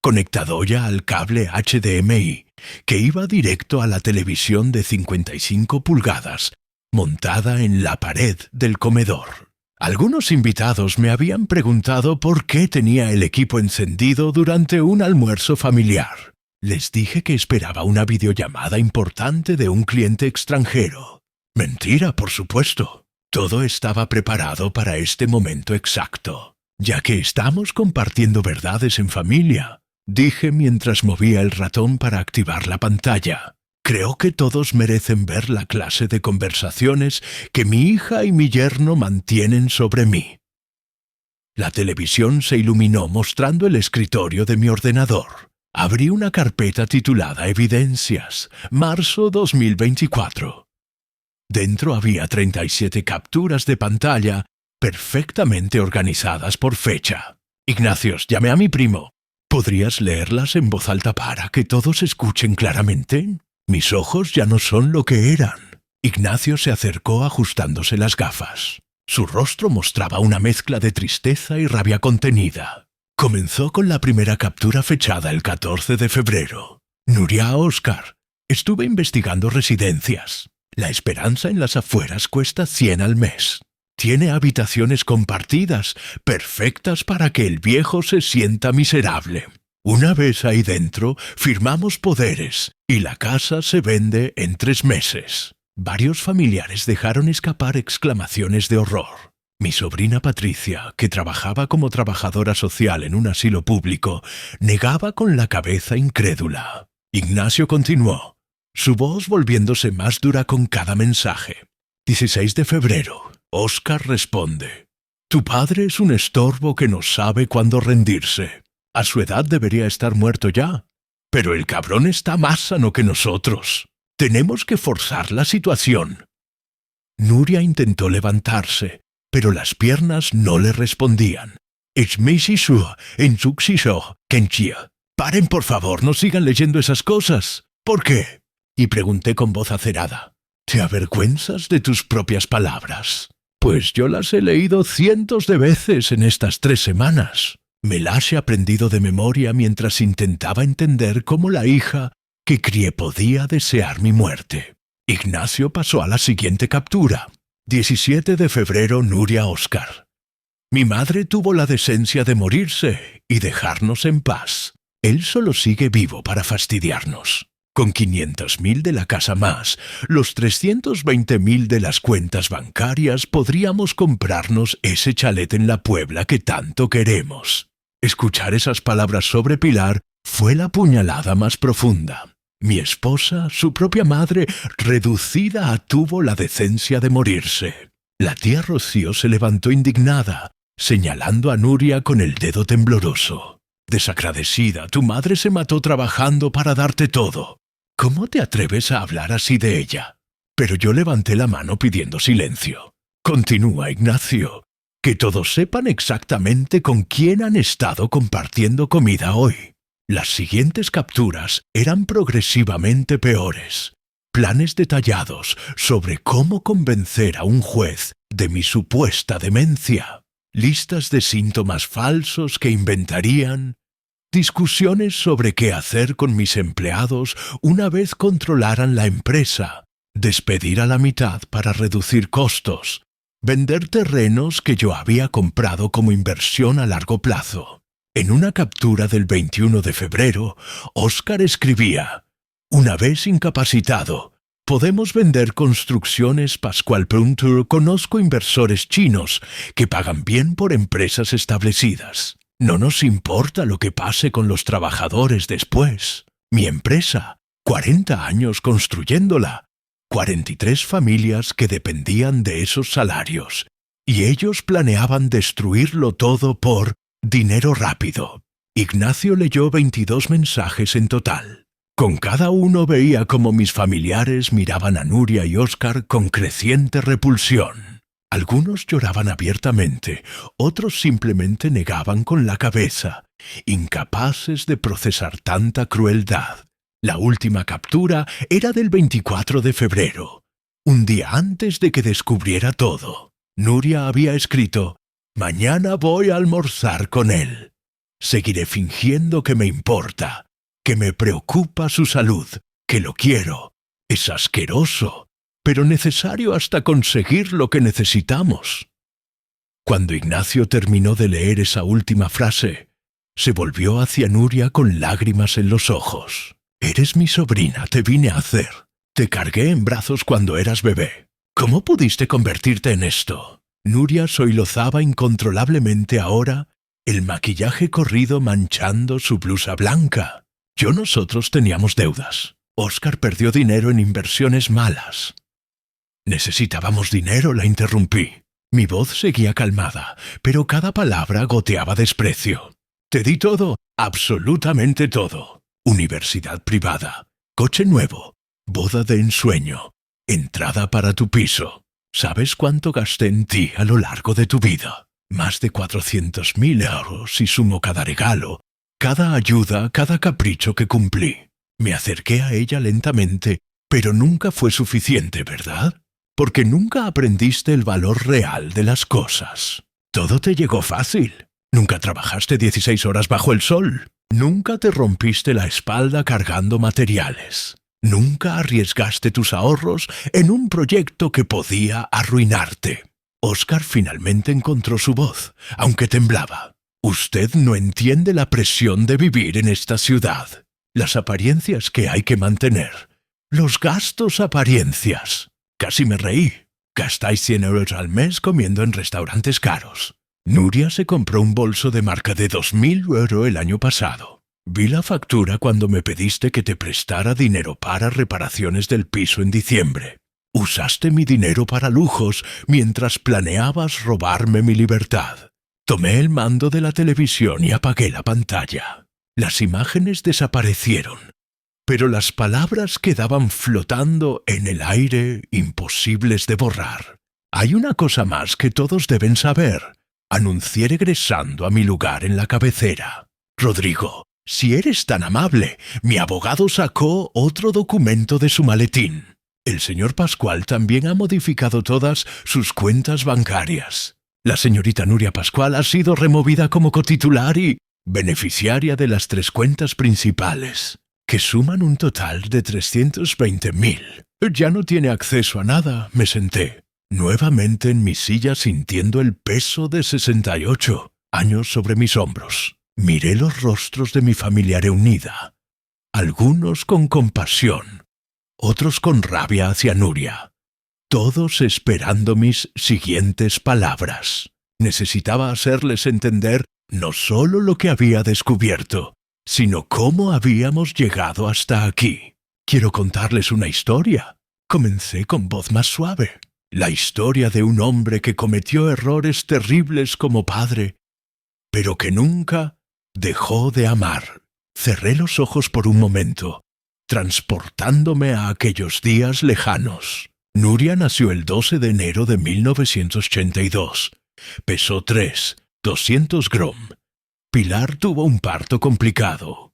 conectado ya al cable HDMI, que iba directo a la televisión de 55 pulgadas, montada en la pared del comedor. Algunos invitados me habían preguntado por qué tenía el equipo encendido durante un almuerzo familiar. Les dije que esperaba una videollamada importante de un cliente extranjero. Mentira, por supuesto. Todo estaba preparado para este momento exacto, ya que estamos compartiendo verdades en familia, dije mientras movía el ratón para activar la pantalla. Creo que todos merecen ver la clase de conversaciones que mi hija y mi yerno mantienen sobre mí. La televisión se iluminó mostrando el escritorio de mi ordenador. Abrí una carpeta titulada Evidencias, marzo 2024. Dentro había 37 capturas de pantalla perfectamente organizadas por fecha. Ignacios, llamé a mi primo. ¿Podrías leerlas en voz alta para que todos escuchen claramente? Mis ojos ya no son lo que eran. Ignacio se acercó ajustándose las gafas. Su rostro mostraba una mezcla de tristeza y rabia contenida. Comenzó con la primera captura fechada el 14 de febrero. Nuria a Óscar. Estuve investigando residencias. La esperanza en las afueras cuesta 100 al mes. Tiene habitaciones compartidas, perfectas para que el viejo se sienta miserable. Una vez ahí dentro, firmamos poderes y la casa se vende en 3 meses. Varios familiares dejaron escapar exclamaciones de horror. Mi sobrina Patricia, que trabajaba como trabajadora social en un asilo público, negaba con la cabeza incrédula. Ignacio continuó, su voz volviéndose más dura con cada mensaje. 16 de febrero. Óscar responde. Tu padre es un estorbo que no sabe cuándo rendirse. A su edad debería estar muerto ya. Pero el cabrón está más sano que nosotros. Tenemos que forzar la situación. Nuria intentó levantarse, pero las piernas no le respondían. Paren, por favor, no sigan leyendo esas cosas. ¿Por qué? Y pregunté con voz acerada. ¿Te avergüenzas de tus propias palabras? Pues yo las he leído cientos de veces en estas 3 semanas. Me las he aprendido de memoria mientras intentaba entender cómo la hija que crié podía desear mi muerte. Ignacio pasó a la siguiente captura. 17 de febrero, Nuria Óscar. Mi madre tuvo la decencia de morirse y dejarnos en paz. Él solo sigue vivo para fastidiarnos. Con 500.000 de la casa más, los 320.000 de las cuentas bancarias podríamos comprarnos ese chalet en la Puebla que tanto queremos. Escuchar esas palabras sobre Pilar fue la puñalada más profunda. Mi esposa, su propia madre, reducida tuvo la decencia de morirse. La tía Rocío se levantó indignada, señalando a Nuria con el dedo tembloroso. Desagradecida, tu madre se mató trabajando para darte todo. ¿Cómo te atreves a hablar así de ella? Pero yo levanté la mano pidiendo silencio. Continúa, Ignacio. Que todos sepan exactamente con quién han estado compartiendo comida hoy. Las siguientes capturas eran progresivamente peores. Planes detallados sobre cómo convencer a un juez de mi supuesta demencia, listas de síntomas falsos que inventarían, discusiones sobre qué hacer con mis empleados una vez controlaran la empresa, despedir a la mitad para reducir costos, vender terrenos que yo había comprado como inversión a largo plazo. En una captura del 21 de febrero, Oscar escribía: «Una vez incapacitado, podemos vender construcciones Pascual Puntur. Conozco inversores chinos que pagan bien por empresas establecidas. No nos importa lo que pase con los trabajadores después. Mi empresa, 40 años construyéndola, 43 familias que dependían de esos salarios, y ellos planeaban destruirlo todo por dinero rápido». Ignacio leyó 22 mensajes en total. Con cada uno veía cómo mis familiares miraban a Nuria y Oscar con creciente repulsión. Algunos lloraban abiertamente, otros simplemente negaban con la cabeza, incapaces de procesar tanta crueldad. La última captura era del 24 de febrero, un día antes de que descubriera todo. Nuria había escrito: «Mañana voy a almorzar con él. Seguiré fingiendo que me importa, que me preocupa su salud, que lo quiero. Es asqueroso, pero necesario hasta conseguir lo que necesitamos». Cuando Ignacio terminó de leer esa última frase, se volvió hacia Nuria con lágrimas en los ojos. «Eres mi sobrina, te vine a hacer. Te cargué en brazos cuando eras bebé. ¿Cómo pudiste convertirte en esto?». Nuria sollozaba incontrolablemente ahora, el maquillaje corrido manchando su blusa blanca. Nosotros teníamos deudas. Oscar perdió dinero en inversiones malas. «Necesitábamos dinero», la interrumpí. Mi voz seguía calmada, pero cada palabra goteaba desprecio. «Te di todo, absolutamente todo. Universidad privada, coche nuevo, boda de ensueño, entrada para tu piso. ¿Sabes cuánto gasté en ti a lo largo de tu vida? Más de 400.000 euros si sumo cada regalo, cada ayuda, cada capricho que cumplí. Me acerqué a ella lentamente, pero nunca fue suficiente, ¿verdad? Porque nunca aprendiste el valor real de las cosas. Todo te llegó fácil. Nunca trabajaste 16 horas bajo el sol. Nunca te rompiste la espalda cargando materiales. Nunca arriesgaste tus ahorros en un proyecto que podía arruinarte». Oscar finalmente encontró su voz, aunque temblaba. «Usted no entiende la presión de vivir en esta ciudad. Las apariencias que hay que mantener. Los gastos apariencias». Casi me reí. «Gastáis 100 euros al mes comiendo en restaurantes caros. Nuria se compró un bolso de marca de 2.000 euros el año pasado. Vi la factura cuando me pediste que te prestara dinero para reparaciones del piso en diciembre. Usaste mi dinero para lujos mientras planeabas robarme mi libertad. Tomé el mando de la televisión y apagué la pantalla. Las imágenes desaparecieron, pero las palabras quedaban flotando en el aire, imposibles de borrar. «Hay una cosa más que todos deben saber», anuncié regresando a mi lugar en la cabecera. «Rodrigo, si eres tan amable, mi abogado sacó otro documento de su maletín. El señor Pascual también ha modificado todas sus cuentas bancarias. La señorita Nuria Pascual ha sido removida como cotitular y beneficiaria de las 3 cuentas principales, que suman un total de 320.000. Ya no tiene acceso a nada». Me senté, nuevamente en mi silla, sintiendo el peso de 68 años sobre mis hombros. Miré los rostros de mi familia reunida, algunos con compasión, otros con rabia hacia Nuria, todos esperando mis siguientes palabras. Necesitaba hacerles entender no solo lo que había descubierto, sino cómo habíamos llegado hasta aquí. «Quiero contarles una historia», comencé con voz más suave. «La historia de un hombre que cometió errores terribles como padre, pero que nunca dejó de amar». Cerré los ojos por un momento, transportándome a aquellos días lejanos. Nuria nació el 12 de enero de 1982. Pesó 200 gramos. Pilar tuvo un parto complicado.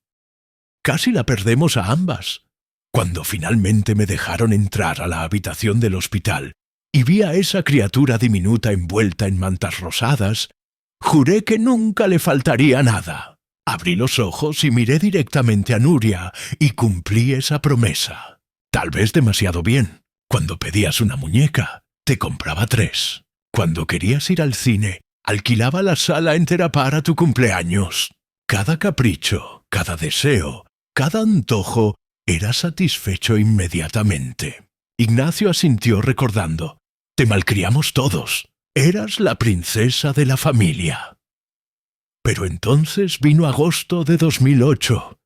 Casi la perdemos a ambas. Cuando finalmente me dejaron entrar a la habitación del hospital, y vi a esa criatura diminuta envuelta en mantas rosadas, juré que nunca le faltaría nada. Abrí los ojos y miré directamente a Nuria y cumplí esa promesa. Tal vez demasiado bien. Cuando pedías una muñeca, te compraba 3. Cuando querías ir al cine, alquilaba la sala entera para tu cumpleaños. Cada capricho, cada deseo, cada antojo era satisfecho inmediatamente. Ignacio asintió recordando. Te malcriamos todos. Eras la princesa de la familia. Pero entonces vino agosto de 2008.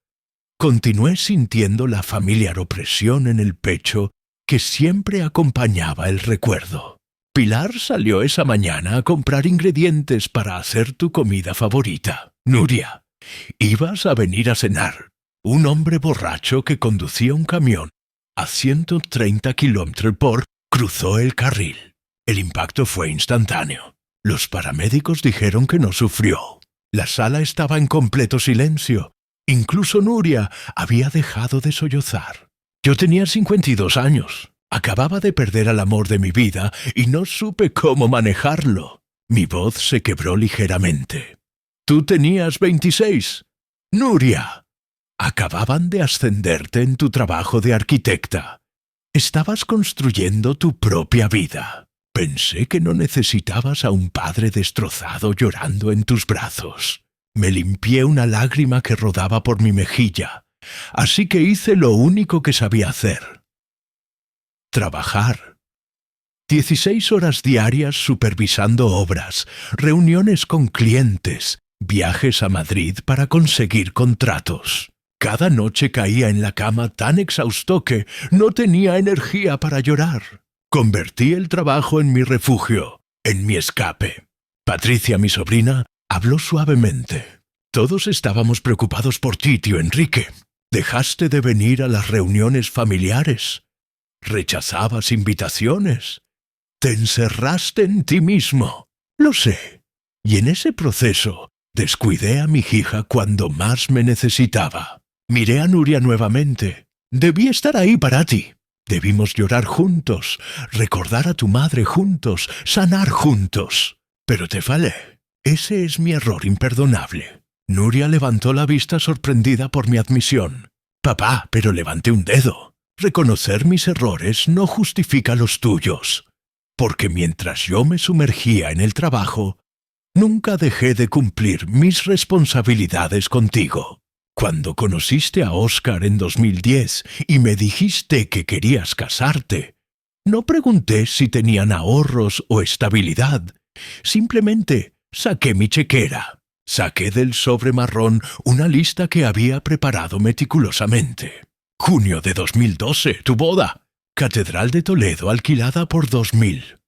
Continué sintiendo la familiar opresión en el pecho que siempre acompañaba el recuerdo. Pilar salió esa mañana a comprar ingredientes para hacer tu comida favorita. Nuria, ibas a venir a cenar. Un hombre borracho que conducía un camión a 130 km/h cruzó el carril. El impacto fue instantáneo. Los paramédicos dijeron que no sufrió. La sala estaba en completo silencio. Incluso Nuria había dejado de sollozar. Yo tenía 52 años. Acababa de perder al amor de mi vida y no supe cómo manejarlo. Mi voz se quebró ligeramente. Tú tenías 26. Nuria, acababan de ascenderte en tu trabajo de arquitecta. Estabas construyendo tu propia vida. Pensé que no necesitabas a un padre destrozado llorando en tus brazos. Me limpié una lágrima que rodaba por mi mejilla, así que hice lo único que sabía hacer. Trabajar. 16 horas diarias supervisando obras, reuniones con clientes, viajes a Madrid para conseguir contratos. Cada noche caía en la cama tan exhausto que no tenía energía para llorar. Convertí el trabajo en mi refugio, en mi escape. Patricia, mi sobrina, habló suavemente. Todos estábamos preocupados por ti, tío Enrique. Dejaste de venir a las reuniones familiares. Rechazabas invitaciones. Te encerraste en ti mismo. Lo sé. Y en ese proceso descuidé a mi hija cuando más me necesitaba. Miré a Nuria nuevamente. Debí estar ahí para ti. Debimos llorar juntos, recordar a tu madre juntos, sanar juntos. Pero te fallé. Ese es mi error imperdonable. Nuria levantó la vista sorprendida por mi admisión. Papá, pero levanté un dedo. Reconocer mis errores no justifica los tuyos. Porque mientras yo me sumergía en el trabajo, nunca dejé de cumplir mis responsabilidades contigo. Cuando conociste a Óscar en 2010 y me dijiste que querías casarte, no pregunté si tenían ahorros o estabilidad. Simplemente saqué mi chequera. Saqué del sobre marrón una lista que había preparado meticulosamente. Junio de 2012, tu boda. Catedral de Toledo alquilada por 2.000.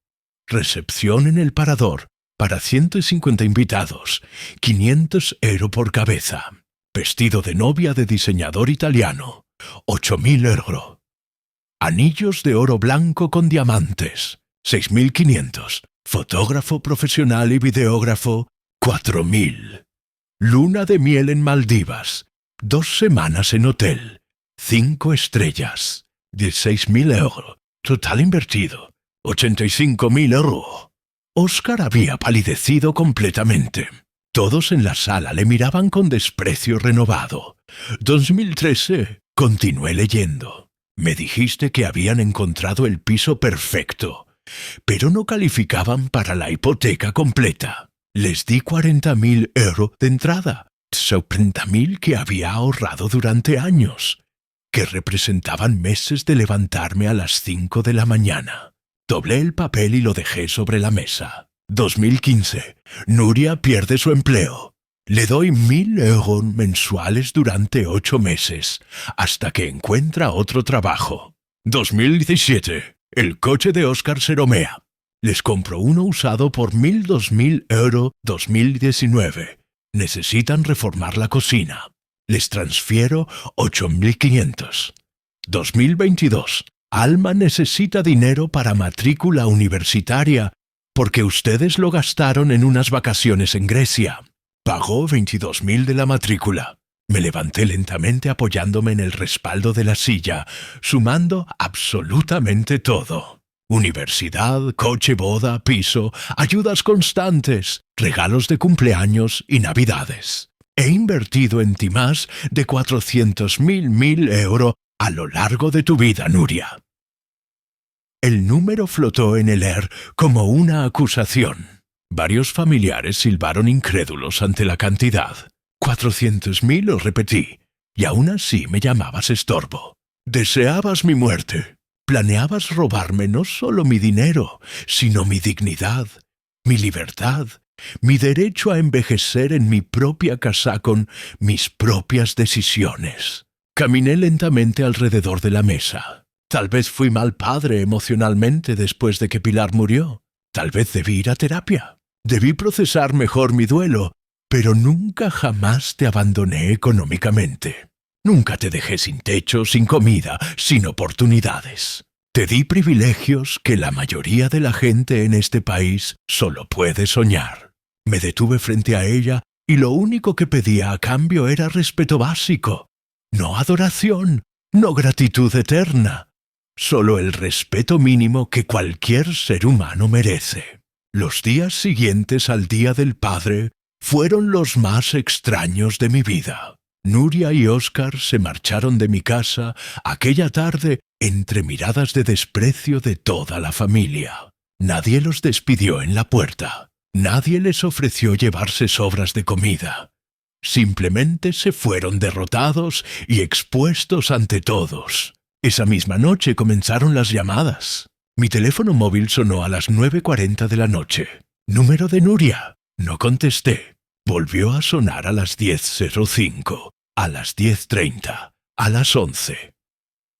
Recepción en el Parador para 150 invitados, 500 € por cabeza. Vestido de novia de diseñador italiano, 8.000 €. Anillos de oro blanco con diamantes, 6.500. Fotógrafo profesional y videógrafo, 4.000. Luna de miel en Maldivas, 2 semanas en hotel, 5 estrellas, 16.000 €. Total invertido, 85.000 €. Óscar había palidecido completamente. Todos en la sala le miraban con desprecio renovado. 2013, continué leyendo. Me dijiste que habían encontrado el piso perfecto, pero no calificaban para la hipoteca completa. Les di 40.000 € de entrada, 30.000 que había ahorrado durante años, que representaban meses de levantarme a las 5 de la mañana. Doblé el papel y lo dejé sobre la mesa. 2015. Nuria pierde su empleo. Le doy 1.000 € mensuales durante 8 meses, hasta que encuentra otro trabajo. 2017. El coche de Óscar se romea. Les compro uno usado por 2.000 € 2019. Necesitan reformar la cocina. Les transfiero 8.500. 2022. Alma necesita dinero para matrícula universitaria porque ustedes lo gastaron en unas vacaciones en Grecia. Pagó 22.000 de la matrícula. Me levanté lentamente apoyándome en el respaldo de la silla, sumando absolutamente todo. Universidad, coche, boda, piso, ayudas constantes, regalos de cumpleaños y navidades. He invertido en ti más de 400.000 euros a lo largo de tu vida, Nuria. El número flotó en el aire como una acusación. Varios familiares silbaron incrédulos ante la cantidad. 400.000, lo repetí, y aún así me llamabas estorbo. Deseabas mi muerte. Planeabas robarme no solo mi dinero, sino mi dignidad, mi libertad, mi derecho a envejecer en mi propia casa con mis propias decisiones. Caminé lentamente alrededor de la mesa. Tal vez fui mal padre emocionalmente después de que Pilar murió. Tal vez debí ir a terapia. Debí procesar mejor mi duelo, pero nunca jamás te abandoné económicamente. Nunca te dejé sin techo, sin comida, sin oportunidades. Te di privilegios que la mayoría de la gente en este país solo puede soñar. Me detuve frente a ella y lo único que pedía a cambio era respeto básico. No adoración, no gratitud eterna. Solo el respeto mínimo que cualquier ser humano merece. Los días siguientes al Día del Padre fueron los más extraños de mi vida. Nuria y Óscar se marcharon de mi casa aquella tarde entre miradas de desprecio de toda la familia. Nadie los despidió en la puerta. Nadie les ofreció llevarse sobras de comida. Simplemente se fueron derrotados y expuestos ante todos. Esa misma noche comenzaron las llamadas. Mi teléfono móvil sonó a las 9:40 de la noche. Número de Nuria. No contesté. Volvió a sonar a las 10:05, a las 10:30, a las 11.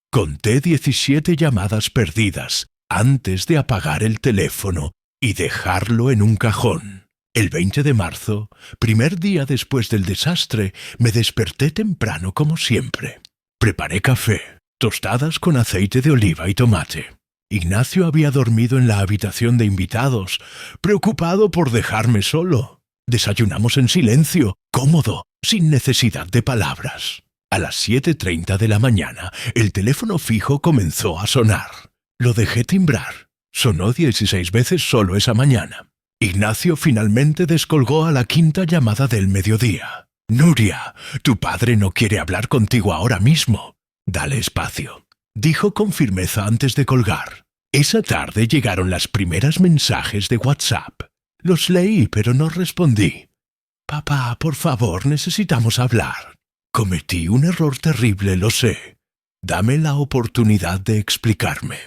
Conté 17 llamadas perdidas antes de apagar el teléfono y dejarlo en un cajón. El 20 de marzo, primer día después del desastre, me desperté temprano como siempre. Preparé café, tostadas con aceite de oliva y tomate. Ignacio había dormido en la habitación de invitados, preocupado por dejarme solo. Desayunamos en silencio, cómodo, sin necesidad de palabras. A las 7:30 de la mañana, el teléfono fijo comenzó a sonar. Lo dejé timbrar. Sonó 16 veces solo esa mañana. Ignacio finalmente descolgó a la quinta llamada del mediodía. «Nuria, tu padre no quiere hablar contigo ahora mismo. Dale espacio», dijo con firmeza antes de colgar. Esa tarde llegaron las primeras mensajes de WhatsApp. Los leí, pero no respondí. «Papá, por favor, necesitamos hablar. Cometí un error terrible, lo sé. Dame la oportunidad de explicarme».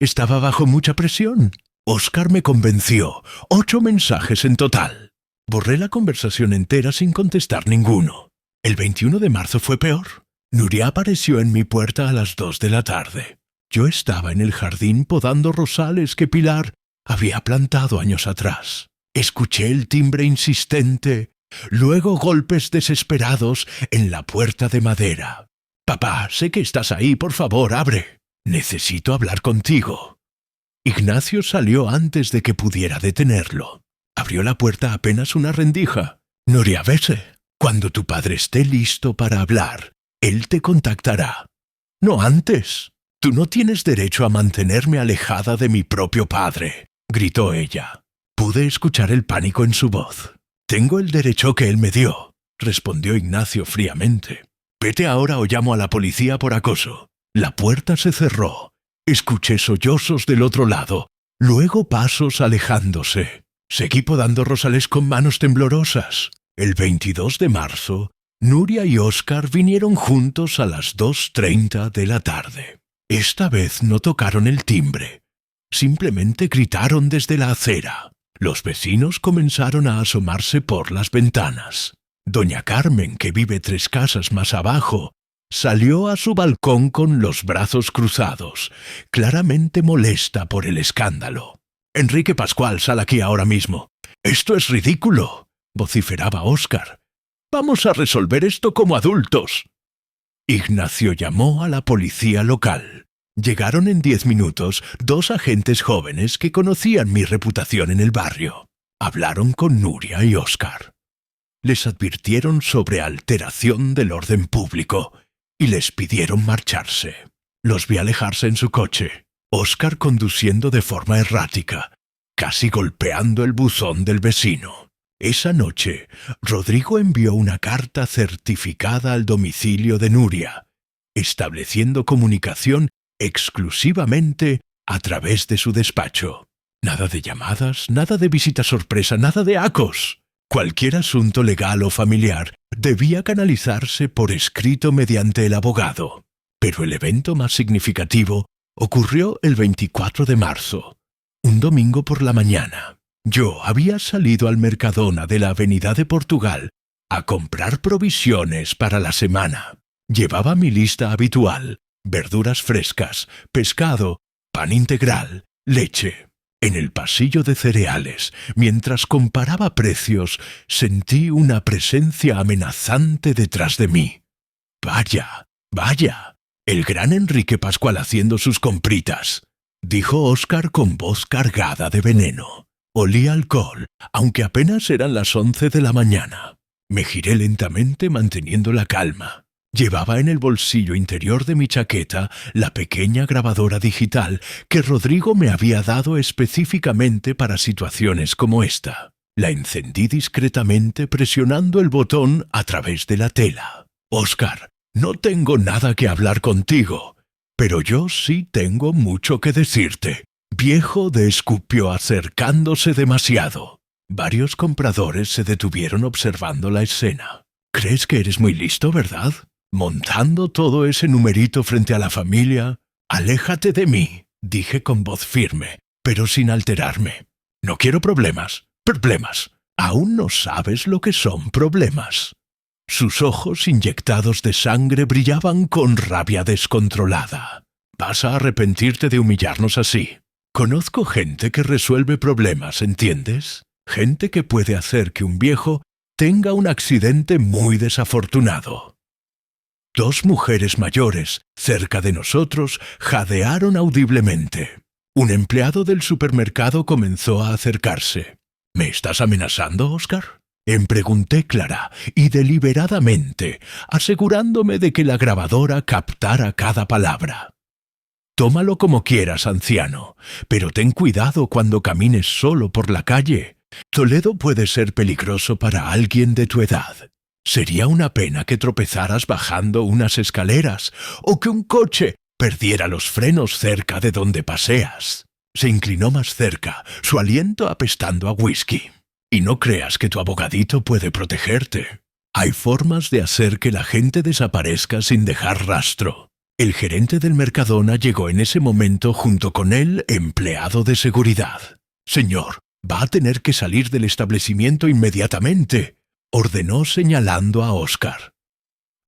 Estaba bajo mucha presión. Óscar me convenció. 8 mensajes en total. Borré la conversación entera sin contestar ninguno. El 21 de marzo fue peor. Nuria apareció en mi puerta a las 2 de la tarde. Yo estaba en el jardín podando rosales que Pilar había plantado años atrás. Escuché el timbre insistente, luego golpes desesperados en la puerta de madera. «Papá, sé que estás ahí, por favor, abre. Necesito hablar contigo». Ignacio salió antes de que pudiera detenerlo. Abrió la puerta apenas una rendija. «Nuria, vese. Cuando tu padre esté listo para hablar, él te contactará. No antes. Tú no tienes derecho a mantenerme alejada de mi propio padre», gritó ella. Pude escuchar el pánico en su voz. «Tengo el derecho que él me dio», respondió Ignacio fríamente. «Vete ahora o llamo a la policía por acoso». La puerta se cerró. Escuché sollozos del otro lado, luego pasos alejándose. Seguí podando rosales con manos temblorosas. El 22 de marzo, Nuria y Óscar vinieron juntos a las 2:30 de la tarde. Esta vez no tocaron el timbre. Simplemente gritaron desde la acera. Los vecinos comenzaron a asomarse por las ventanas. Doña Carmen, que vive 3 casas más abajo, salió a su balcón con los brazos cruzados, claramente molesta por el escándalo. «Enrique Pascual, sal aquí ahora mismo. Esto es ridículo», vociferaba Óscar. «Vamos a resolver esto como adultos». Ignacio llamó a la policía local. Llegaron en 10 minutos 2 agentes jóvenes que conocían mi reputación en el barrio. Hablaron con Nuria y Óscar. Les advirtieron sobre alteración del orden público y les pidieron marcharse. Los vi alejarse en su coche. Óscar conduciendo de forma errática, casi golpeando el buzón del vecino. Esa noche, Rodrigo envió una carta certificada al domicilio de Nuria, estableciendo comunicación exclusivamente a través de su despacho. Nada de llamadas, nada de visita sorpresa, nada de acos. Cualquier asunto legal o familiar debía canalizarse por escrito mediante el abogado. Pero el evento más significativo ocurrió el 24 de marzo, un domingo por la mañana. Yo había salido al Mercadona de la Avenida de Portugal a comprar provisiones para la semana. Llevaba mi lista habitual: verduras frescas, pescado, pan integral, leche. En el pasillo de cereales, mientras comparaba precios, sentí una presencia amenazante detrás de mí. «Vaya, vaya, el gran Enrique Pascual haciendo sus compritas», dijo Óscar con voz cargada de veneno. Olía alcohol, aunque apenas eran las 11 de la mañana. Me giré lentamente manteniendo la calma. Llevaba en el bolsillo interior de mi chaqueta la pequeña grabadora digital que Rodrigo me había dado específicamente para situaciones como esta. La encendí discretamente presionando el botón a través de la tela. «Óscar, no tengo nada que hablar contigo, pero yo sí tengo mucho que decirte», Viejo de escupió acercándose demasiado. Varios compradores se detuvieron observando la escena. «¿Crees que eres muy listo, verdad? Montando todo ese numerito frente a la familia». «Aléjate de mí», dije con voz firme, pero sin alterarme. «No quiero problemas. Problemas. Aún no sabes lo que son problemas». Sus ojos inyectados de sangre brillaban con rabia descontrolada. «Vas a arrepentirte de humillarnos así. Conozco gente que resuelve problemas, ¿entiendes? Gente que puede hacer que un viejo tenga un accidente muy desafortunado». Dos mujeres mayores, cerca de nosotros, jadearon audiblemente. Un empleado del supermercado comenzó a acercarse. «¿Me estás amenazando, Óscar?», pregunté clara y deliberadamente, asegurándome de que la grabadora captara cada palabra. «Tómalo como quieras, anciano, pero ten cuidado cuando camines solo por la calle. Toledo puede ser peligroso para alguien de tu edad. Sería una pena que tropezaras bajando unas escaleras o que un coche perdiera los frenos cerca de donde paseas». Se inclinó más cerca, su aliento apestando a whisky. «Y no creas que tu abogadito puede protegerte. Hay formas de hacer que la gente desaparezca sin dejar rastro». El gerente del Mercadona llegó en ese momento junto con el empleado de seguridad. «Señor, va a tener que salir del establecimiento inmediatamente», ordenó señalando a Óscar.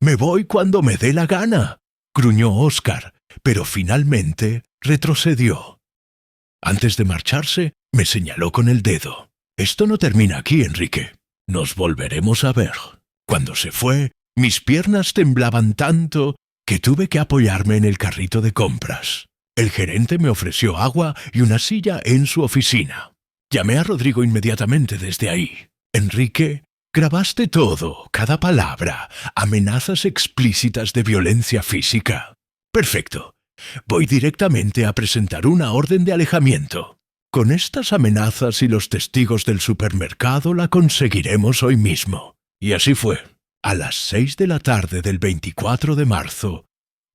«Me voy cuando me dé la gana», gruñó Óscar, pero finalmente retrocedió. Antes de marcharse, me señaló con el dedo. «Esto no termina aquí, Enrique. Nos volveremos a ver». Cuando se fue, mis piernas temblaban tanto que tuve que apoyarme en el carrito de compras. El gerente me ofreció agua y una silla en su oficina. Llamé a Rodrigo inmediatamente desde ahí. «Enrique, grabaste todo, cada palabra, amenazas explícitas de violencia física». «Perfecto. Voy directamente a presentar una orden de alejamiento. Con estas amenazas y los testigos del supermercado la conseguiremos hoy mismo». Y así fue. A las 6 de la tarde del 24 de marzo,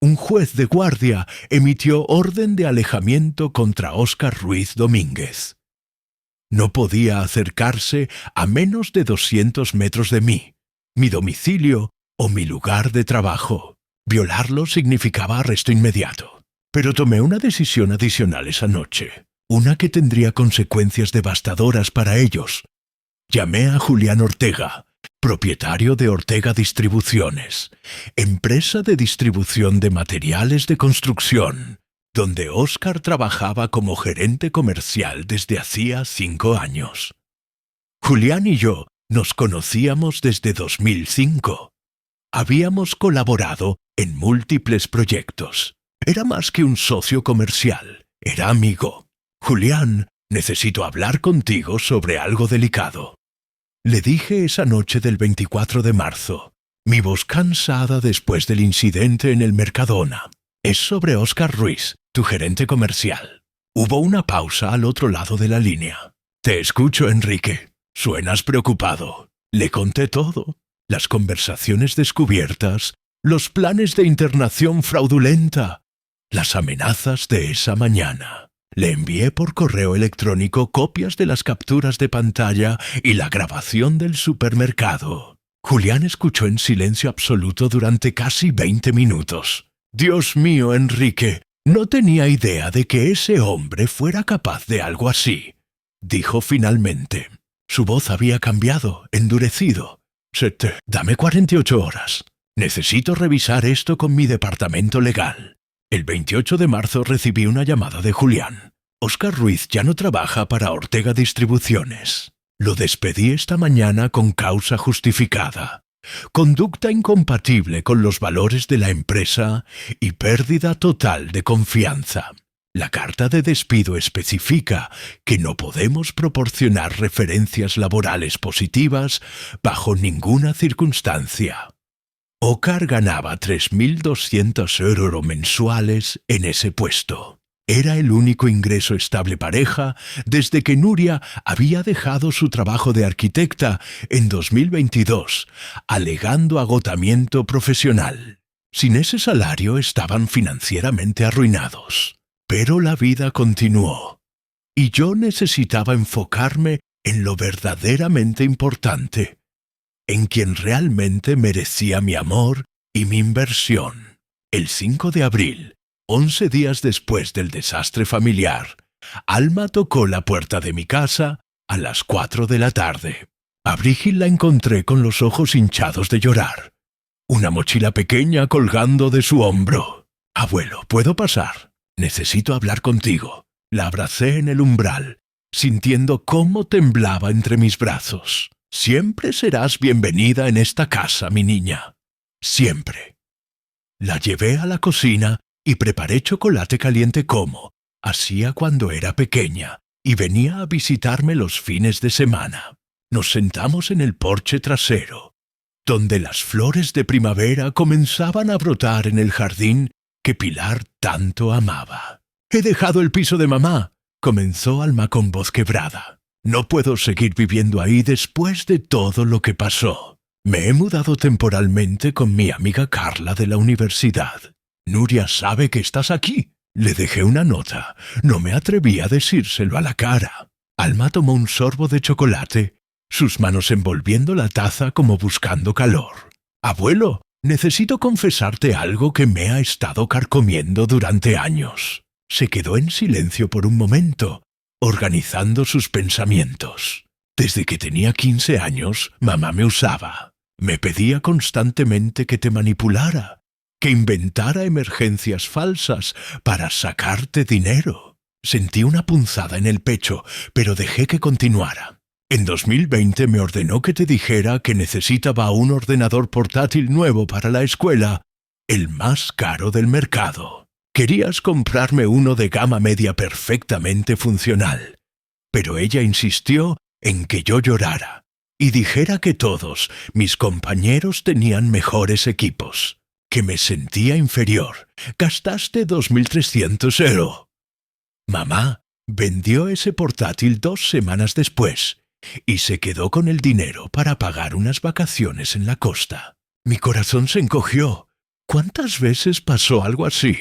un juez de guardia emitió orden de alejamiento contra Óscar Ruiz Domínguez. No podía acercarse a menos de 200 metros de mí, mi domicilio o mi lugar de trabajo. Violarlo significaba arresto inmediato. Pero tomé una decisión adicional esa noche, una que tendría consecuencias devastadoras para ellos. Llamé a Julián Ortega, propietario de Ortega Distribuciones, empresa de distribución de materiales de construcción, donde Óscar trabajaba como gerente comercial desde hacía 5 años. Julián y yo nos conocíamos desde 2005. Habíamos colaborado en múltiples proyectos. Era más que un socio comercial, era amigo. «Julián, necesito hablar contigo sobre algo delicado», le dije esa noche del 24 de marzo, mi voz cansada después del incidente en el Mercadona. «Es sobre Óscar Ruiz, tu gerente comercial. Hubo una pausa al otro lado de la línea. Te escucho, Enrique. Suenas preocupado. Le conté todo. Las conversaciones descubiertas, los planes de internación fraudulenta, las amenazas de esa mañana. Le envié por correo electrónico copias de las capturas de pantalla y la grabación del supermercado. Julián escuchó en silencio absoluto durante casi 20 minutos. Dios mío, Enrique, no tenía idea de que ese hombre fuera capaz de algo así, dijo finalmente. Su voz había cambiado, endurecido. Dame 48 horas. Necesito revisar esto con mi departamento legal. El 28 de marzo recibí una llamada de Julián. Óscar Ruiz ya no trabaja para Ortega Distribuciones. Lo despedí esta mañana con causa justificada. Conducta incompatible con los valores de la empresa y pérdida total de confianza. La carta de despido especifica que no podemos proporcionar referencias laborales positivas bajo ninguna circunstancia. Óscar ganaba 3.200 euros mensuales en ese puesto. Era el único ingreso estable pareja desde que Nuria había dejado su trabajo de arquitecta en 2022, alegando agotamiento profesional. Sin ese salario estaban financieramente arruinados. Pero la vida continuó. Y yo necesitaba enfocarme en lo verdaderamente importante, en quien realmente merecía mi amor y mi inversión. El 5 de abril, 11 días después del desastre familiar, Alma tocó la puerta de mi casa a las 4 de la tarde. Abrí y la encontré con los ojos hinchados de llorar. Una mochila pequeña colgando de su hombro. Abuelo, ¿puedo pasar? Necesito hablar contigo. La abracé en el umbral, sintiendo cómo temblaba entre mis brazos. Siempre serás bienvenida en esta casa, mi niña. Siempre. La llevé a la cocina y preparé chocolate caliente como hacía cuando era pequeña y venía a visitarme los fines de semana. Nos sentamos en el porche trasero, donde las flores de primavera comenzaban a brotar en el jardín que Pilar tanto amaba. «He dejado el piso de mamá», comenzó Alma con voz quebrada. «No puedo seguir viviendo ahí después de todo lo que pasó. Me he mudado temporalmente con mi amiga Carla de la universidad. Nuria sabe que estás aquí». Le dejé una nota. No me atreví a decírselo a la cara. Alma tomó un sorbo de chocolate, sus manos envolviendo la taza como buscando calor. «Abuelo, necesito confesarte algo que me ha estado carcomiendo durante años». Se quedó en silencio por un momento, organizando sus pensamientos. Desde que tenía 15 años, mamá me usaba. Me pedía constantemente que te manipulara, que inventara emergencias falsas para sacarte dinero. Sentí una punzada en el pecho, pero dejé que continuara. En 2020 me ordenó que te dijera que necesitaba un ordenador portátil nuevo para la escuela, el más caro del mercado. Querías comprarme uno de gama media perfectamente funcional, pero ella insistió en que yo llorara y dijera que todos mis compañeros tenían mejores equipos, que me sentía inferior. Gastaste 2.300 euros. Mamá vendió ese portátil 2 semanas después y se quedó con el dinero para pagar unas vacaciones en la costa. Mi corazón se encogió. ¿Cuántas veces pasó algo así?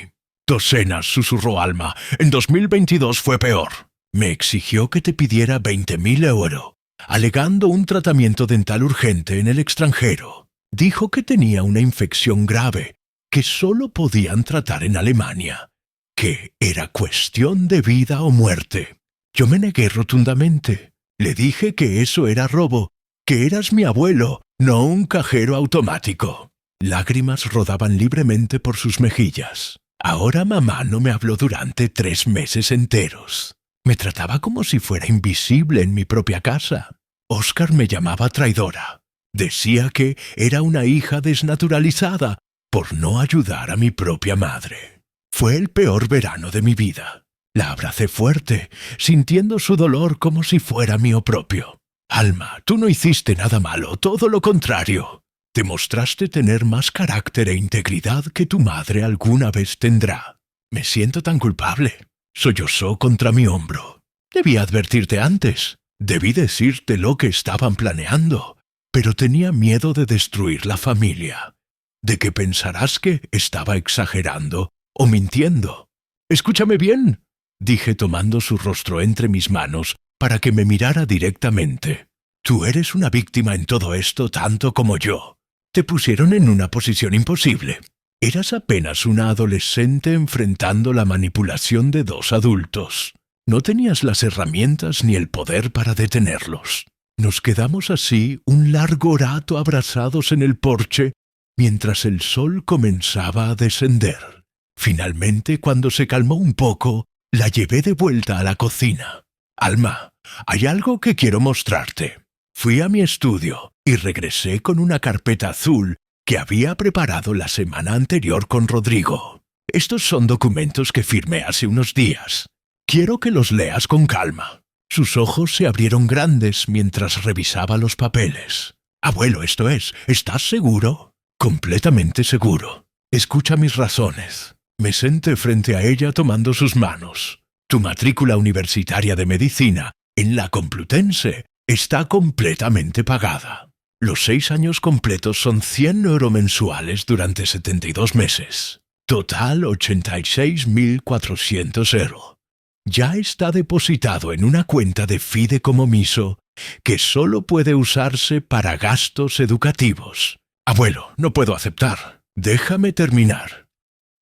«Docenas», susurró Alma. «En 2022 fue peor». Me exigió que te pidiera 20.000 euros, alegando un tratamiento dental urgente en el extranjero. Dijo que tenía una infección grave, que solo podían tratar en Alemania, que era cuestión de vida o muerte. Yo me negué rotundamente. Le dije que eso era robo, que eras mi abuelo, no un cajero automático. Lágrimas rodaban libremente por sus mejillas. Ahora mamá no me habló durante 3 meses enteros. Me trataba como si fuera invisible en mi propia casa. Óscar me llamaba traidora. Decía que era una hija desnaturalizada por no ayudar a mi propia madre. Fue el peor verano de mi vida. La abracé fuerte, sintiendo su dolor como si fuera mío propio. «Alma, tú no hiciste nada malo, todo lo contrario. Demostraste tener más carácter e integridad que tu madre alguna vez tendrá. Me siento tan culpable. Sollozó contra mi hombro. Debí advertirte antes. Debí decirte lo que estaban planeando. Pero tenía miedo de destruir la familia. De que pensarás que estaba exagerando o mintiendo. Escúchame bien, dije tomando su rostro entre mis manos para que me mirara directamente. Tú eres una víctima en todo esto tanto como yo. Te pusieron en una posición imposible. Eras apenas una adolescente enfrentando la manipulación de dos adultos. No tenías las herramientas ni el poder para detenerlos. Nos quedamos así un largo rato abrazados en el porche mientras el sol comenzaba a descender. Finalmente, cuando se calmó un poco, la llevé de vuelta a la cocina. Alma, hay algo que quiero mostrarte. Fui a mi estudio y regresé con una carpeta azul que había preparado la semana anterior con Rodrigo. Estos son documentos que firmé hace unos días. Quiero que los leas con calma. Sus ojos se abrieron grandes mientras revisaba los papeles. Abuelo, esto es, ¿estás seguro? Completamente seguro. Escucha mis razones. Me senté frente a ella tomando sus manos. Tu matrícula universitaria de medicina en la Complutense está completamente pagada. Los 6 años completos son 100 € mensuales durante 72 meses. Total 86.400 €. Ya está depositado en una cuenta de fideicomiso que solo puede usarse para gastos educativos. Abuelo, no puedo aceptar. Déjame terminar.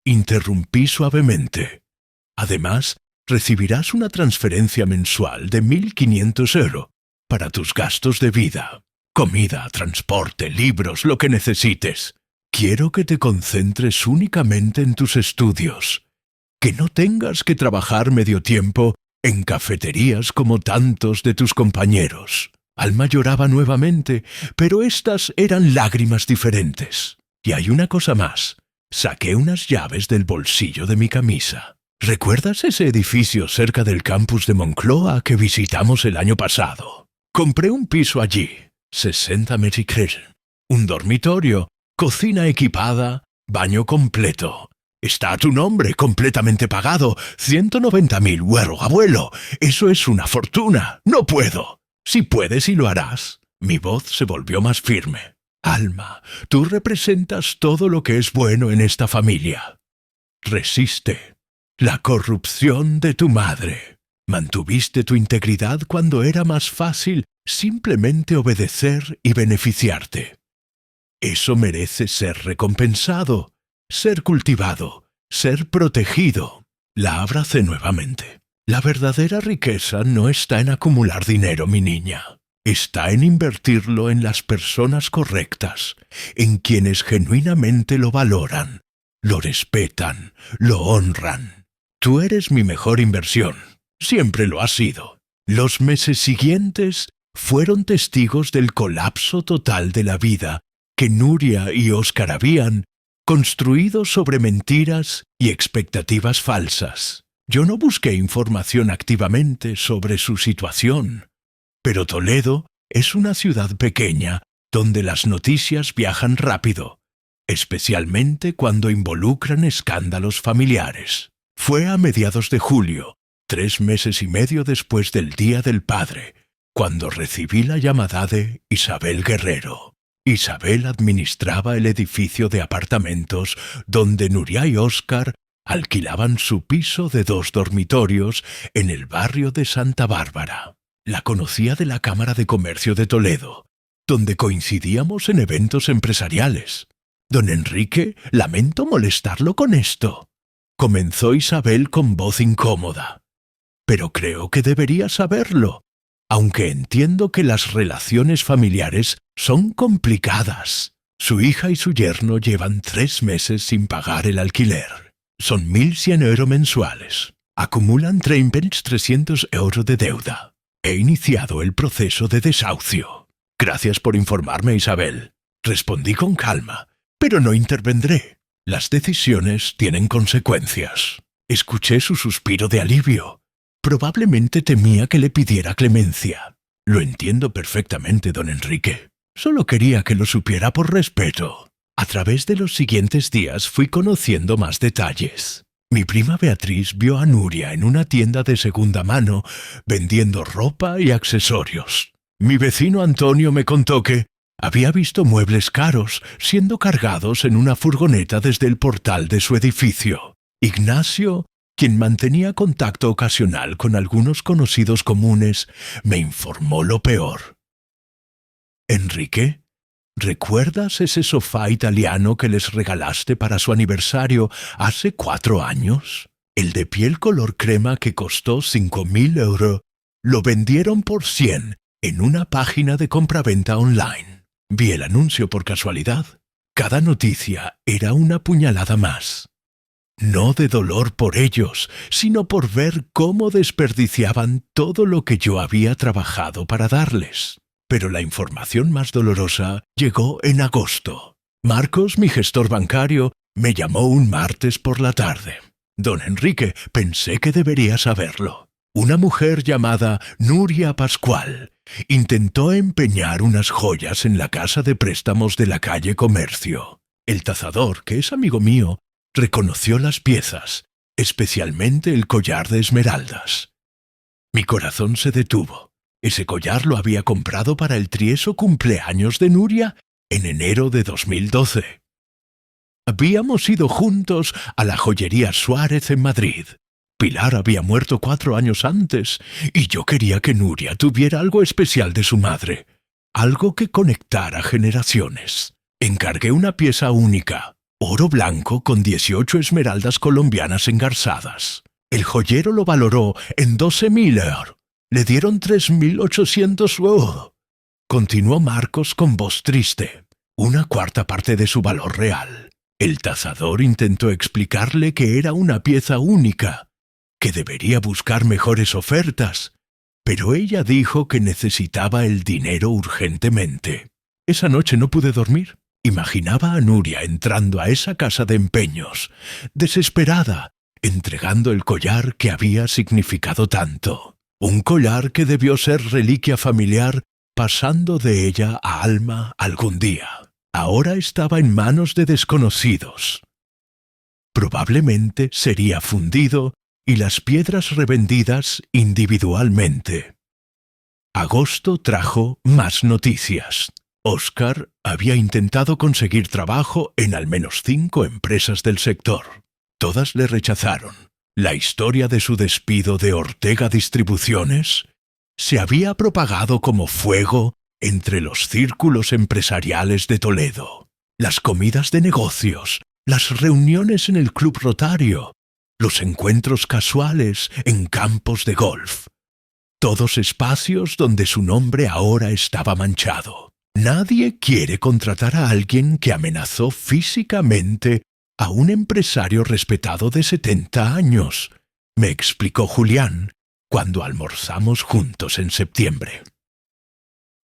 Interrumpí suavemente. Además, recibirás una transferencia mensual de 1.500 € para tus gastos de vida. Comida, transporte, libros, lo que necesites. Quiero que te concentres únicamente en tus estudios. Que no tengas que trabajar medio tiempo en cafeterías como tantos de tus compañeros. Alma lloraba nuevamente, pero estas eran lágrimas diferentes. Y hay una cosa más. Saqué unas llaves del bolsillo de mi camisa. ¿Recuerdas ese edificio cerca del campus de Moncloa que visitamos el año pasado? Compré un piso allí, 60 metros, un dormitorio, cocina equipada, baño completo. Está a tu nombre, completamente pagado, 190.000 €, abuelo. Eso es una fortuna. No puedo. Si puedes y lo harás. Mi voz se volvió más firme. Alma, tú representas todo lo que es bueno en esta familia. Resiste. La corrupción de tu madre. Mantuviste tu integridad cuando era más fácil simplemente obedecer y beneficiarte. Eso merece ser recompensado, ser cultivado, ser protegido. La abracé nuevamente. La verdadera riqueza no está en acumular dinero, mi niña. Está en invertirlo en las personas correctas, en quienes genuinamente lo valoran, lo respetan, lo honran. Tú eres mi mejor inversión. Siempre lo has sido. Los meses siguientes fueron testigos del colapso total de la vida que Nuria y Óscar habían construido sobre mentiras y expectativas falsas. Yo no busqué información activamente sobre su situación, pero Toledo es una ciudad pequeña donde las noticias viajan rápido, especialmente cuando involucran escándalos familiares. Fue a mediados de julio, 3 meses y medio después del Día del Padre, cuando recibí la llamada de Isabel Guerrero. Isabel administraba el edificio de apartamentos donde Nuria y Óscar alquilaban su piso de 2 dormitorios en el barrio de Santa Bárbara. La conocía de la Cámara de Comercio de Toledo, donde coincidíamos en eventos empresariales. Don Enrique, lamento molestarlo con esto. Comenzó Isabel con voz incómoda. Pero creo que debería saberlo, aunque entiendo que las relaciones familiares son complicadas. Su hija y su yerno llevan 3 meses sin pagar el alquiler. Son 1.100 € mensuales. Acumulan 300 € de deuda. He iniciado el proceso de desahucio. Gracias por informarme, Isabel. Respondí con calma, pero no intervendré. Las decisiones tienen consecuencias. Escuché su suspiro de alivio. Probablemente temía que le pidiera clemencia. Lo entiendo perfectamente, don Enrique. Solo quería que lo supiera por respeto. A través de los siguientes días fui conociendo más detalles. Mi prima Beatriz vio a Nuria en una tienda de segunda mano vendiendo ropa y accesorios. Mi vecino Antonio me contó que había visto muebles caros siendo cargados en una furgoneta desde el portal de su edificio. Ignacio, quien mantenía contacto ocasional con algunos conocidos comunes, me informó lo peor. Enrique, ¿recuerdas ese sofá italiano que les regalaste para su aniversario hace 4 años? El de piel color crema que costó 5.000 euros. Lo vendieron por 100 en una página de compraventa online. Vi el anuncio por casualidad. Cada noticia era una puñalada más. No de dolor por ellos, sino por ver cómo desperdiciaban todo lo que yo había trabajado para darles. Pero la información más dolorosa llegó en agosto. Marcos, mi gestor bancario, me llamó un martes por la tarde. Don Enrique, pensé que debería saberlo. Una mujer llamada Nuria Pascual intentó empeñar unas joyas en la casa de préstamos de la calle Comercio. El tazador, que es amigo mío, reconoció las piezas, especialmente el collar de esmeraldas. Mi corazón se detuvo. Ese collar lo había comprado para el triezo cumpleaños de Nuria en enero de 2012. Habíamos ido juntos a la joyería Suárez en Madrid. Pilar había muerto 4 años antes y yo quería que Nuria tuviera algo especial de su madre, algo que conectara generaciones. Encargué una pieza única, oro blanco con 18 esmeraldas colombianas engarzadas. El joyero lo valoró en 12.000 euros. Le dieron 3.800 euros. Continuó Marcos con voz triste, una cuarta parte de su valor real. El tazador intentó explicarle que era una pieza única, que debería buscar mejores ofertas, pero ella dijo que necesitaba el dinero urgentemente. Esa noche no pude dormir. Imaginaba a Nuria entrando a esa casa de empeños, desesperada, entregando el collar que había significado tanto. Un collar que debió ser reliquia familiar, pasando de ella a Alma algún día. Ahora estaba en manos de desconocidos. Probablemente sería fundido y las piedras revendidas individualmente. Agosto trajo más noticias. Oscar había intentado conseguir trabajo en al menos 5 empresas del sector. Todas le rechazaron. La historia de su despido de Ortega Distribuciones se había propagado como fuego entre los círculos empresariales de Toledo. Las comidas de negocios, las reuniones en el Club Rotario, los encuentros casuales en campos de golf. Todos espacios donde su nombre ahora estaba manchado. Nadie quiere contratar a alguien que amenazó físicamente a un empresario respetado de 70 años, me explicó Julián cuando almorzamos juntos en septiembre.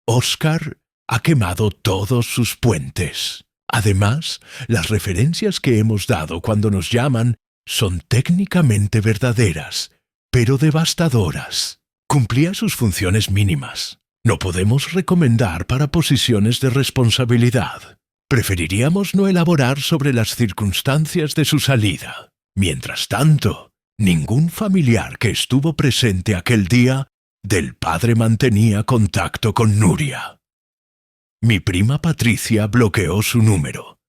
Oscar ha quemado todos sus puentes. Además, las referencias que hemos dado cuando nos llaman son técnicamente verdaderas, pero devastadoras. Cumplía sus funciones mínimas. No podemos recomendar para posiciones de responsabilidad. Preferiríamos no elaborar sobre las circunstancias de su salida. Mientras tanto, ningún familiar que estuvo presente aquel día del padre mantenía contacto con Nuria. Mi prima Patricia bloqueó su número.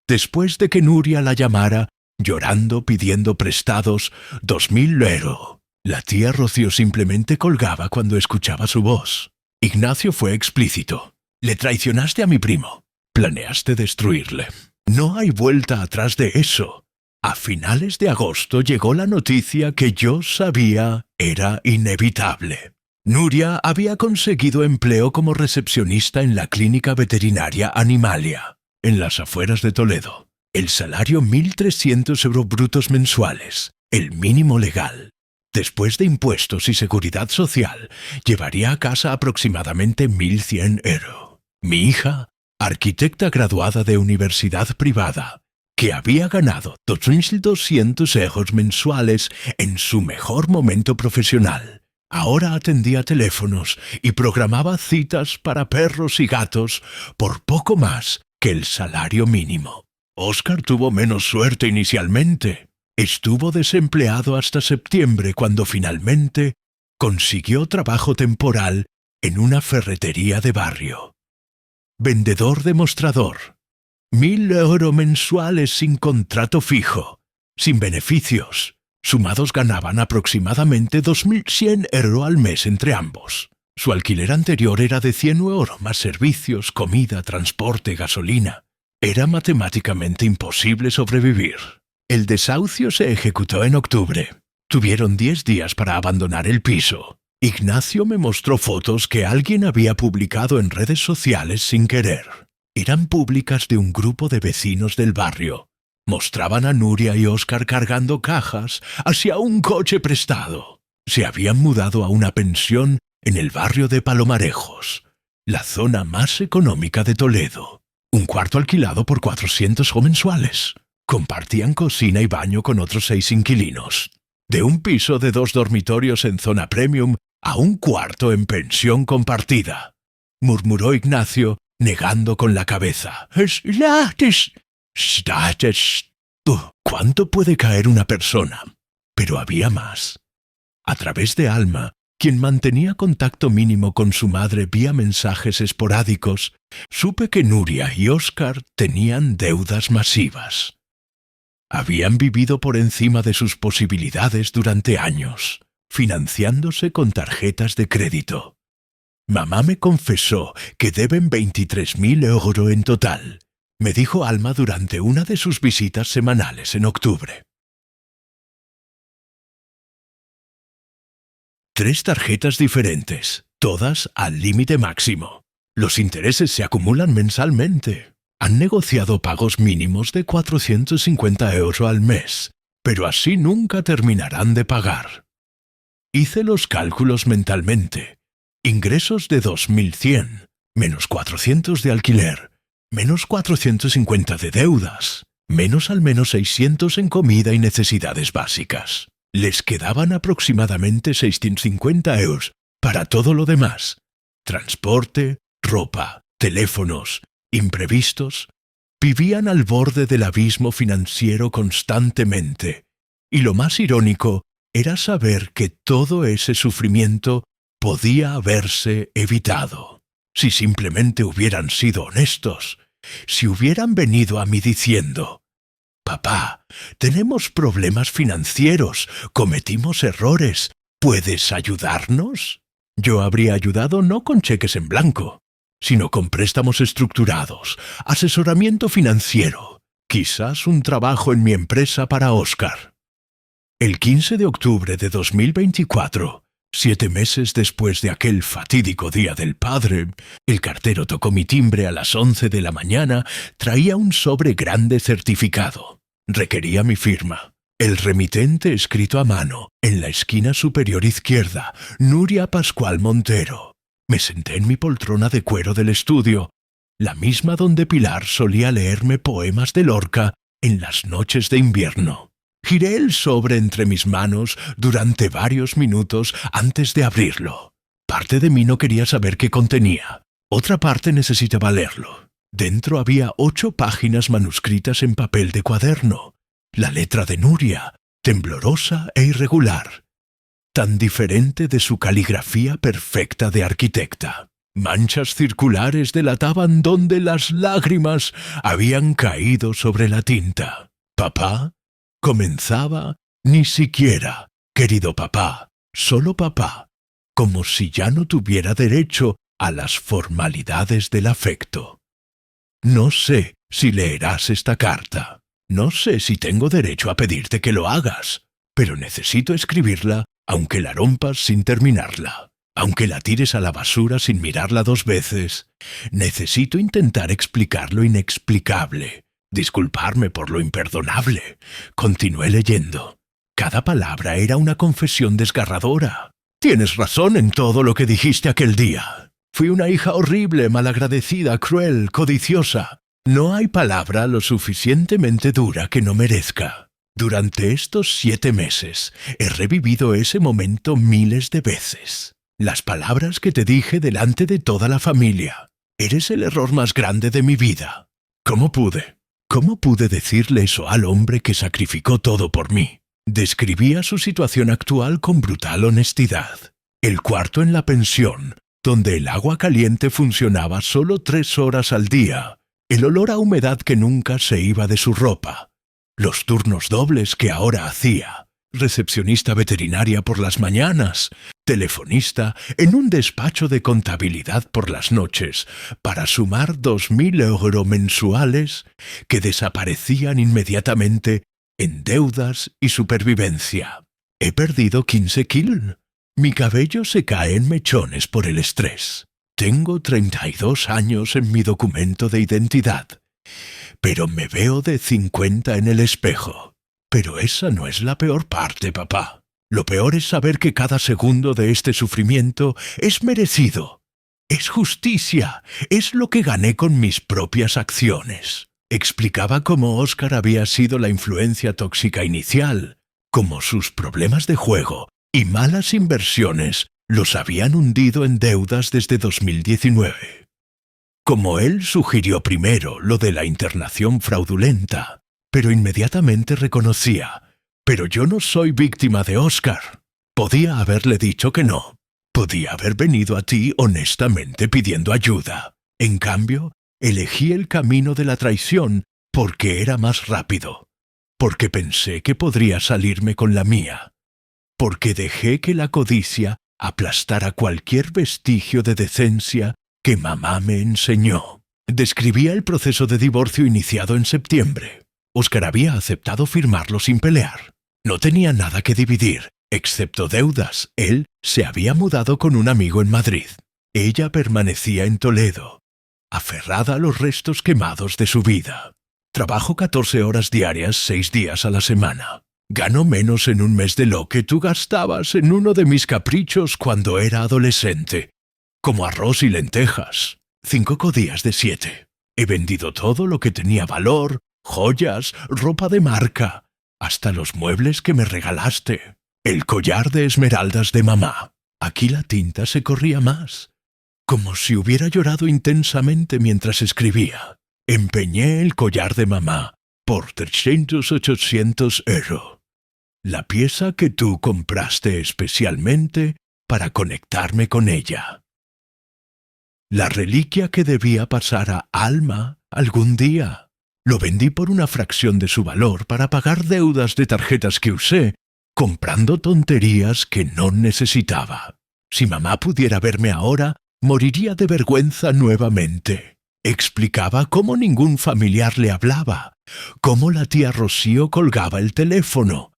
Después de que Nuria la llamara, llorando pidiendo prestados 2.000 euros, la tía Rocío simplemente colgaba cuando escuchaba su voz. Ignacio fue explícito. Le traicionaste a mi primo. Planeaste destruirle. No hay vuelta atrás de eso. A finales de agosto llegó la noticia que yo sabía era inevitable. Nuria había conseguido empleo como recepcionista en la clínica veterinaria Animalia, en las afueras de Toledo. El salario 1.300 euros brutos mensuales, el mínimo legal. Después de impuestos y seguridad social, llevaría a casa aproximadamente 1.100 euros. Mi hija, arquitecta graduada de universidad privada, que había ganado 2.200 euros mensuales en su mejor momento profesional, ahora atendía teléfonos y programaba citas para perros y gatos por poco más que el salario mínimo. Oscar tuvo menos suerte inicialmente. Estuvo desempleado hasta septiembre cuando finalmente consiguió trabajo temporal en una ferretería de barrio. Vendedor de mostrador. 1.000 € mensuales sin contrato fijo, sin beneficios. Sumados ganaban aproximadamente 2.100 € al mes entre ambos. Su alquiler anterior era de 100 € más servicios, comida, transporte, gasolina. Era matemáticamente imposible sobrevivir. El desahucio se ejecutó en octubre. Tuvieron 10 días para abandonar el piso. Ignacio me mostró fotos que alguien había publicado en redes sociales sin querer. Eran públicas de un grupo de vecinos del barrio. Mostraban a Nuria y Óscar cargando cajas hacia un coche prestado. Se habían mudado a una pensión en el barrio de Palomarejos, la zona más económica de Toledo. Un cuarto alquilado por 400 € mensuales. Compartían cocina y baño con otros 6 inquilinos. De un piso de 2 dormitorios en zona premium a un cuarto en pensión compartida, murmuró Ignacio, negando con la cabeza. ¿Cuánto puede caer una persona? Pero había más. A través de Alma, quien mantenía contacto mínimo con su madre vía mensajes esporádicos, supe que Nuria y Óscar tenían deudas masivas. Habían vivido por encima de sus posibilidades durante años, financiándose con tarjetas de crédito. Mamá me confesó que deben 23.000 € en total, me dijo Alma durante una de sus visitas semanales en octubre. 3 tarjetas diferentes, todas al límite máximo. Los intereses se acumulan mensalmente. Han negociado pagos mínimos de 450 € al mes, pero así nunca terminarán de pagar. Hice los cálculos mentalmente. Ingresos de 2.100, menos 400 de alquiler, menos 450 de deudas, menos al menos 600 en comida y necesidades básicas. Les quedaban aproximadamente 650 € para todo lo demás. Transporte, ropa, teléfonos, imprevistos. Vivían al borde del abismo financiero constantemente. Y lo más irónico era saber que todo ese sufrimiento podía haberse evitado. Si simplemente hubieran sido honestos, si hubieran venido a mí diciendo: «Papá, tenemos problemas financieros, cometimos errores, ¿puedes ayudarnos?», yo habría ayudado no con cheques en blanco, sino con préstamos estructurados, asesoramiento financiero, quizás un trabajo en mi empresa para Óscar. El 15 de octubre de 2024, 7 meses después de aquel fatídico Día del Padre, el cartero tocó mi timbre a las 11 de la mañana, traía un sobre grande certificado. Requería mi firma. El remitente escrito a mano, en la esquina superior izquierda, Nuria Pascual Montero. Me senté en mi poltrona de cuero del estudio, la misma donde Pilar solía leerme poemas de Lorca en las noches de invierno. Giré el sobre entre mis manos durante varios minutos antes de abrirlo. Parte de mí no quería saber qué contenía. Otra parte necesitaba leerlo. Dentro había 8 páginas manuscritas en papel de cuaderno. La letra de Nuria, temblorosa e irregular. Tan diferente de su caligrafía perfecta de arquitecta. Manchas circulares delataban dónde las lágrimas habían caído sobre la tinta. «Papá», comenzaba, «ni siquiera, querido papá, solo papá», como si ya no tuviera derecho a las formalidades del afecto. No sé si leerás esta carta. No sé si tengo derecho a pedirte que lo hagas, pero necesito escribirla aunque la rompas sin terminarla, aunque la tires a la basura sin mirarla 2 veces. Necesito intentar explicar lo inexplicable, disculparme por lo imperdonable. Continué leyendo. Cada palabra era una confesión desgarradora. Tienes razón en todo lo que dijiste aquel día. Fui una hija horrible, malagradecida, cruel, codiciosa. No hay palabra lo suficientemente dura que no merezca. Durante estos 7 meses he revivido ese momento miles de veces. Las palabras que te dije delante de toda la familia. Eres el error más grande de mi vida. ¿Cómo pude? ¿Cómo pude decirle eso al hombre que sacrificó todo por mí? Describía su situación actual con brutal honestidad. El cuarto en la pensión, donde el agua caliente funcionaba solo 3 horas al día, el olor a humedad que nunca se iba de su ropa, los turnos dobles que ahora hacía, recepcionista veterinaria por las mañanas, telefonista en un despacho de contabilidad por las noches, para sumar 2.000 euros mensuales que desaparecían inmediatamente en deudas y supervivencia. He perdido 15 kilos. Mi cabello se cae en mechones por el estrés. Tengo 32 años en mi documento de identidad, pero me veo de 50 en el espejo. Pero esa no es la peor parte, papá. Lo peor es saber que cada segundo de este sufrimiento es merecido. Es justicia, es lo que gané con mis propias acciones. Explicaba cómo Óscar había sido la influencia tóxica inicial, cómo sus problemas de juego y malas inversiones los habían hundido en deudas desde 2019. Como él sugirió primero lo de la internación fraudulenta, pero inmediatamente reconocía: «Pero yo no soy víctima de Óscar». Podía haberle dicho que no. Podía haber venido a ti honestamente pidiendo ayuda. En cambio, elegí el camino de la traición porque era más rápido, porque pensé que podría salirme con la mía, porque dejé que la codicia aplastara cualquier vestigio de decencia que mamá me enseñó. Describía el proceso de divorcio iniciado en septiembre. Óscar había aceptado firmarlo sin pelear. No tenía nada que dividir, excepto deudas. Él se había mudado con un amigo en Madrid. Ella permanecía en Toledo, aferrada a los restos quemados de su vida. Trabajo 14 horas diarias, 6 días a la semana. Gano menos en un mes de lo que tú gastabas en uno de mis caprichos cuando era adolescente, como arroz y lentejas. 5 codías de 7. He vendido todo lo que tenía valor, joyas, ropa de marca, hasta los muebles que me regalaste. El collar de esmeraldas de mamá. Aquí la tinta se corría más, como si hubiera llorado intensamente mientras escribía. Empeñé el collar de mamá por 300-800 euros. La pieza que tú compraste especialmente para conectarme con ella. La reliquia que debía pasar a Alma algún día. Lo vendí por una fracción de su valor para pagar deudas de tarjetas que usé, comprando tonterías que no necesitaba. Si mamá pudiera verme ahora, moriría de vergüenza nuevamente. Explicaba cómo ningún familiar le hablaba, cómo la tía Rocío colgaba el teléfono,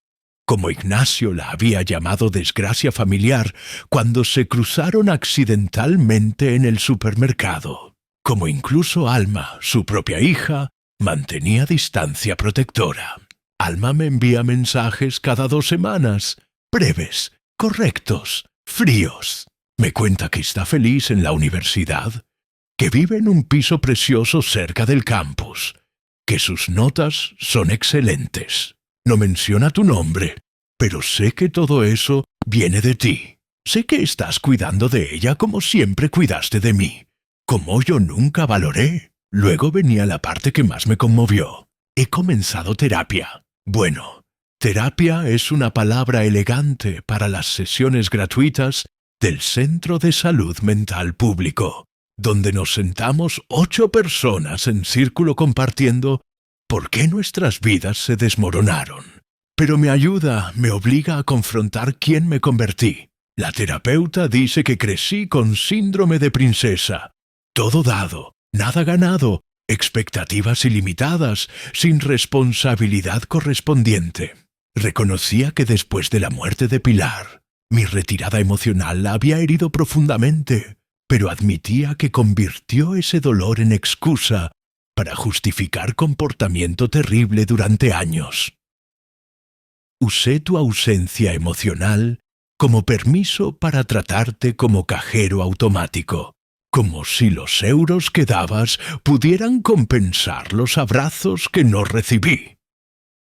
cómo Ignacio la había llamado desgracia familiar cuando se cruzaron accidentalmente en el supermercado, cómo incluso Alma, su propia hija, mantenía distancia protectora. Alma me envía mensajes cada 2 semanas, breves, correctos, fríos. Me cuenta que está feliz en la universidad, que vive en un piso precioso cerca del campus, que sus notas son excelentes. No menciona tu nombre, pero sé que todo eso viene de ti. Sé que estás cuidando de ella como siempre cuidaste de mí, como yo nunca valoré. Luego venía la parte que más me conmovió. He comenzado terapia. Bueno, terapia es una palabra elegante para las sesiones gratuitas del Centro de Salud Mental Público, donde nos sentamos 8 personas en círculo compartiendo por qué nuestras vidas se desmoronaron. Pero me ayuda, me obliga a confrontar quién me convertí. La terapeuta dice que crecí con síndrome de princesa. Todo dado, nada ganado, expectativas ilimitadas, sin responsabilidad correspondiente. Reconocía que después de la muerte de Pilar, mi retirada emocional la había herido profundamente, pero admitía que convirtió ese dolor en excusa para justificar comportamiento terrible durante años. Usé tu ausencia emocional como permiso para tratarte como cajero automático, como si los euros que dabas pudieran compensar los abrazos que no recibí.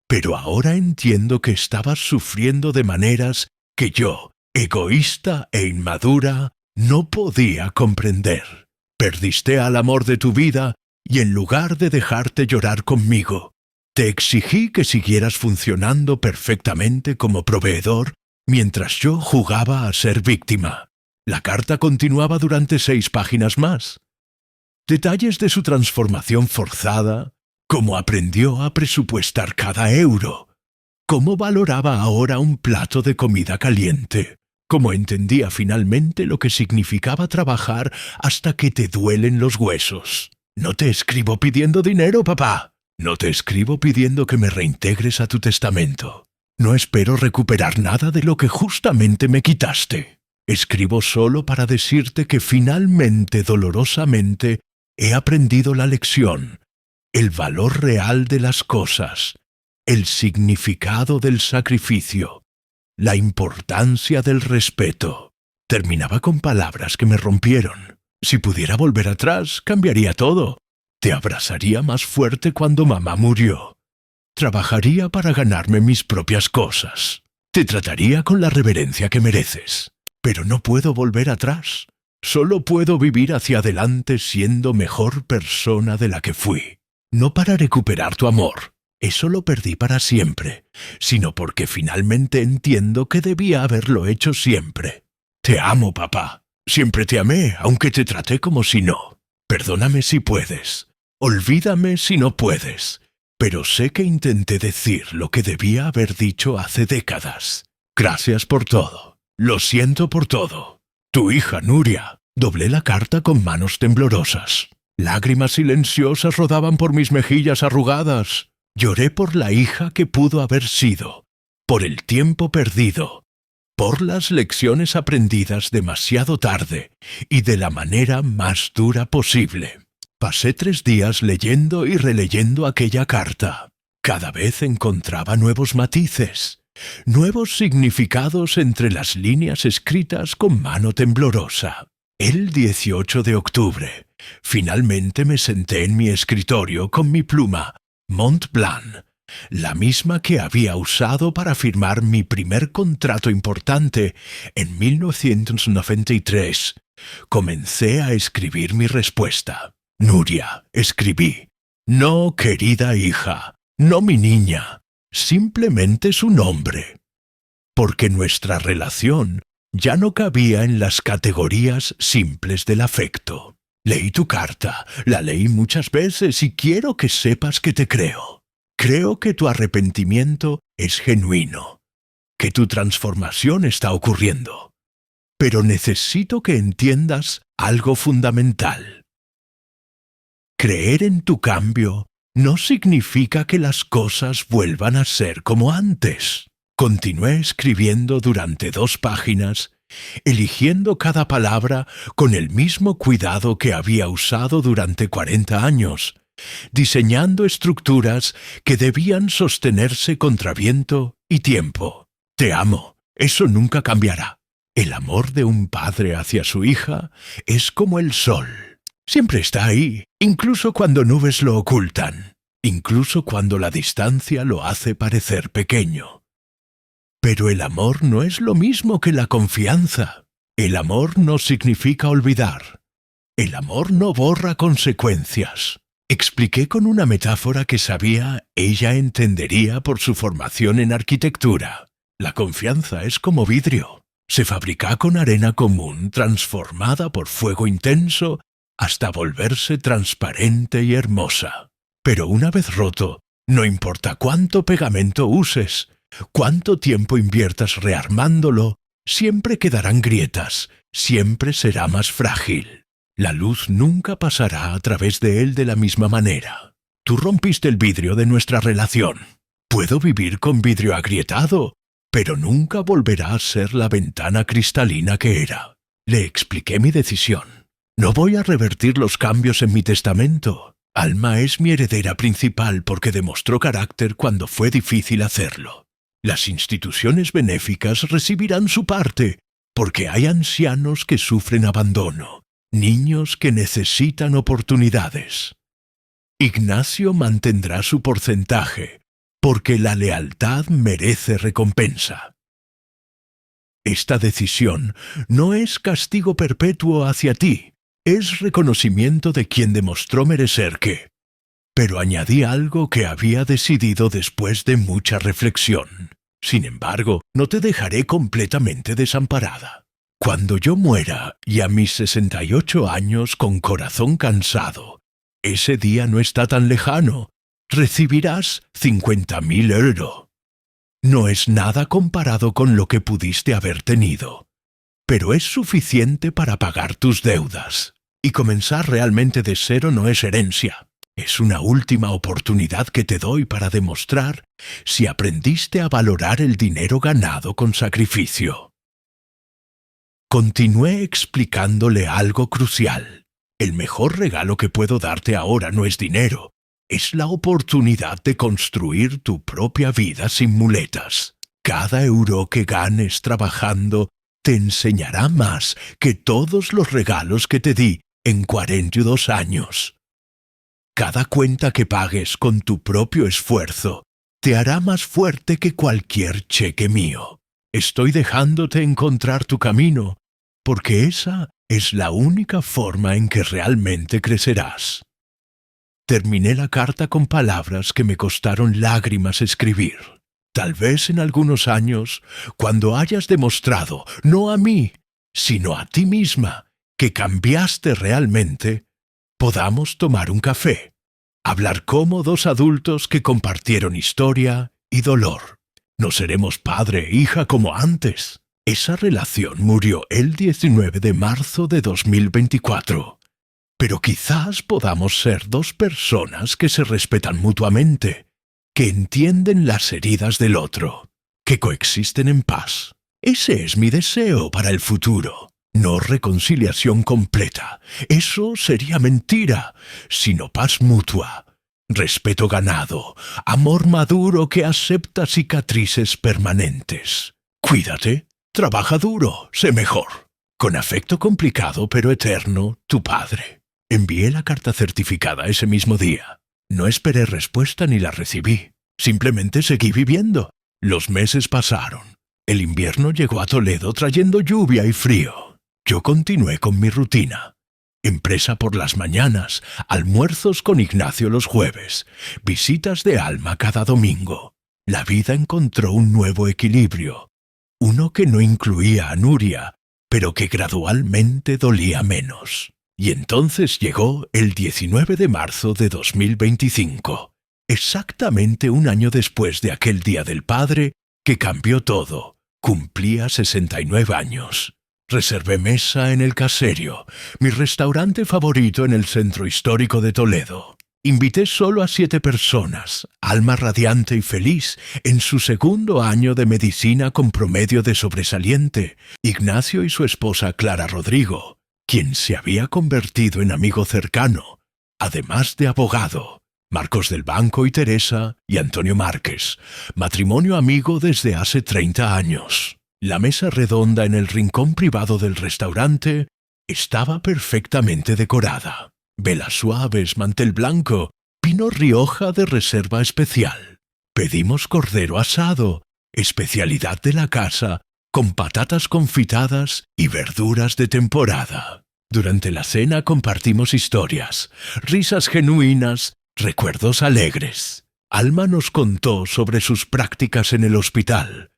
Pero ahora entiendo que estabas sufriendo de maneras que yo, egoísta e inmadura, no podía comprender. Perdiste al amor de tu vida y en lugar de dejarte llorar conmigo, te exigí que siguieras funcionando perfectamente como proveedor mientras yo jugaba a ser víctima. La carta continuaba durante 6 páginas más. Detalles de su transformación forzada, cómo aprendió a presupuestar cada euro, cómo valoraba ahora un plato de comida caliente, cómo entendía finalmente lo que significaba trabajar hasta que te duelen los huesos. No te escribo pidiendo dinero, papá. No te escribo pidiendo que me reintegres a tu testamento. No espero recuperar nada de lo que justamente me quitaste. Escribo solo para decirte que finalmente, dolorosamente, he aprendido la lección, el valor real de las cosas, el significado del sacrificio, la importancia del respeto. Terminaba con palabras que me rompieron. Si pudiera volver atrás, cambiaría todo. Te abrazaría más fuerte cuando mamá murió. Trabajaría para ganarme mis propias cosas. Te trataría con la reverencia que mereces. Pero no puedo volver atrás. Solo puedo vivir hacia adelante siendo mejor persona de la que fui. No para recuperar tu amor. Eso lo perdí para siempre, sino porque finalmente entiendo que debía haberlo hecho siempre. Te amo, papá. Siempre te amé, aunque te traté como si no. Perdóname si puedes. Olvídame si no puedes. Pero sé que intenté decir lo que debía haber dicho hace décadas. Gracias por todo. Lo siento por todo. Tu hija, Nuria. Doblé la carta con manos temblorosas. Lágrimas silenciosas rodaban por mis mejillas arrugadas. Lloré por la hija que pudo haber sido, por el tiempo perdido, por las lecciones aprendidas demasiado tarde y de la manera más dura posible. Pasé 3 días leyendo y releyendo aquella carta. Cada vez encontraba nuevos matices, nuevos significados entre las líneas escritas con mano temblorosa. El 18 de octubre, finalmente me senté en mi escritorio con mi pluma Mont Blanc, la misma que había usado para firmar mi primer contrato importante en 1993. Comencé a escribir mi respuesta. Nuria, escribí. No, querida hija, no mi niña, simplemente su nombre. Porque nuestra relación ya no cabía en las categorías simples del afecto. Leí tu carta, la leí muchas veces y quiero que sepas que te creo. Creo que tu arrepentimiento es genuino, que tu transformación está ocurriendo. Pero necesito que entiendas algo fundamental. Creer en tu cambio no significa que las cosas vuelvan a ser como antes. Continué escribiendo durante 2 páginas, eligiendo cada palabra con el mismo cuidado que había usado durante 40 años, diseñando estructuras que debían sostenerse contra viento y tiempo. Te amo, eso nunca cambiará. El amor de un padre hacia su hija es como el sol. Siempre está ahí, incluso cuando nubes lo ocultan, incluso cuando la distancia lo hace parecer pequeño. Pero el amor no es lo mismo que la confianza. El amor no significa olvidar. El amor no borra consecuencias. Expliqué con una metáfora que sabía ella entendería por su formación en arquitectura. La confianza es como vidrio. Se fabrica con arena común transformada por fuego intenso hasta volverse transparente y hermosa. Pero una vez roto, no importa cuánto pegamento uses, cuánto tiempo inviertas rearmándolo, siempre quedarán grietas, siempre será más frágil. La luz nunca pasará a través de él de la misma manera. Tú rompiste el vidrio de nuestra relación. Puedo vivir con vidrio agrietado, pero nunca volverá a ser la ventana cristalina que era. Le expliqué mi decisión. No voy a revertir los cambios en mi testamento. Alma es mi heredera principal porque demostró carácter cuando fue difícil hacerlo. Las instituciones benéficas recibirán su parte, porque hay ancianos que sufren abandono, niños que necesitan oportunidades. Ignacio mantendrá su porcentaje, porque la lealtad merece recompensa. Esta decisión no es castigo perpetuo hacia ti, Es reconocimiento de quien demostró merecer que... Pero añadí algo que había decidido después de mucha reflexión. Sin embargo, no te dejaré completamente desamparada. Cuando yo muera, y a mis 68 años con corazón cansado, ese día no está tan lejano. Recibirás 50.000 euros. No es nada comparado con lo que pudiste haber tenido, pero es suficiente para pagar tus deudas. Y comenzar realmente de cero no es herencia. Es una última oportunidad que te doy para demostrar si aprendiste a valorar el dinero ganado con sacrificio. Continué explicándole algo crucial. El mejor regalo que puedo darte ahora no es dinero, es la oportunidad de construir tu propia vida sin muletas. Cada euro que ganes trabajando te enseñará más que todos los regalos que te di en 42 años. Cada cuenta que pagues con tu propio esfuerzo te hará más fuerte que cualquier cheque mío. Estoy dejándote encontrar tu camino, porque esa es la única forma en que realmente crecerás. Terminé la carta con palabras que me costaron lágrimas escribir. Tal vez en algunos años, cuando hayas demostrado, no a mí, sino a ti misma, que cambiaste realmente, podamos tomar un café, hablar como dos adultos que compartieron historia y dolor. No seremos padre e hija como antes. Esa relación murió el 19 de marzo de 2024. Pero quizás podamos ser dos personas que se respetan mutuamente, que entienden las heridas del otro, que coexisten en paz. Ese es mi deseo para el futuro. No reconciliación completa, eso sería mentira, sino paz mutua, respeto ganado, amor maduro que acepta cicatrices permanentes. Cuídate, trabaja duro, sé mejor. Con afecto complicado pero eterno, tu padre. Envié la carta certificada ese mismo día. No esperé respuesta ni la recibí. Simplemente seguí viviendo. Los meses pasaron. El invierno llegó a Toledo trayendo lluvia y frío. Yo continué con mi rutina. Empresa por las mañanas, almuerzos con Ignacio los jueves, visitas de Alma cada domingo. La vida encontró un nuevo equilibrio. Uno que no incluía a Nuria, pero que gradualmente dolía menos. Y entonces llegó el 19 de marzo de 2025, exactamente un año después de aquel Día del Padre que cambió todo. Cumplía 69 años. Reservé mesa en El Caserio, mi restaurante favorito en el centro histórico de Toledo. Invité solo a 7 personas, Alma radiante y feliz, en su segundo año de medicina con promedio de sobresaliente, Ignacio y su esposa Clara Rodrigo, quien se había convertido en amigo cercano, además de abogado, Marcos del Banco y Teresa y Antonio Márquez, matrimonio amigo desde hace 30 años. La mesa redonda en el rincón privado del restaurante estaba perfectamente decorada. Velas suaves, mantel blanco, pino Rioja de reserva especial. Pedimos cordero asado, especialidad de la casa, con patatas confitadas y verduras de temporada. Durante la cena compartimos historias, risas genuinas, recuerdos alegres. Alma nos contó sobre sus prácticas en el hospital,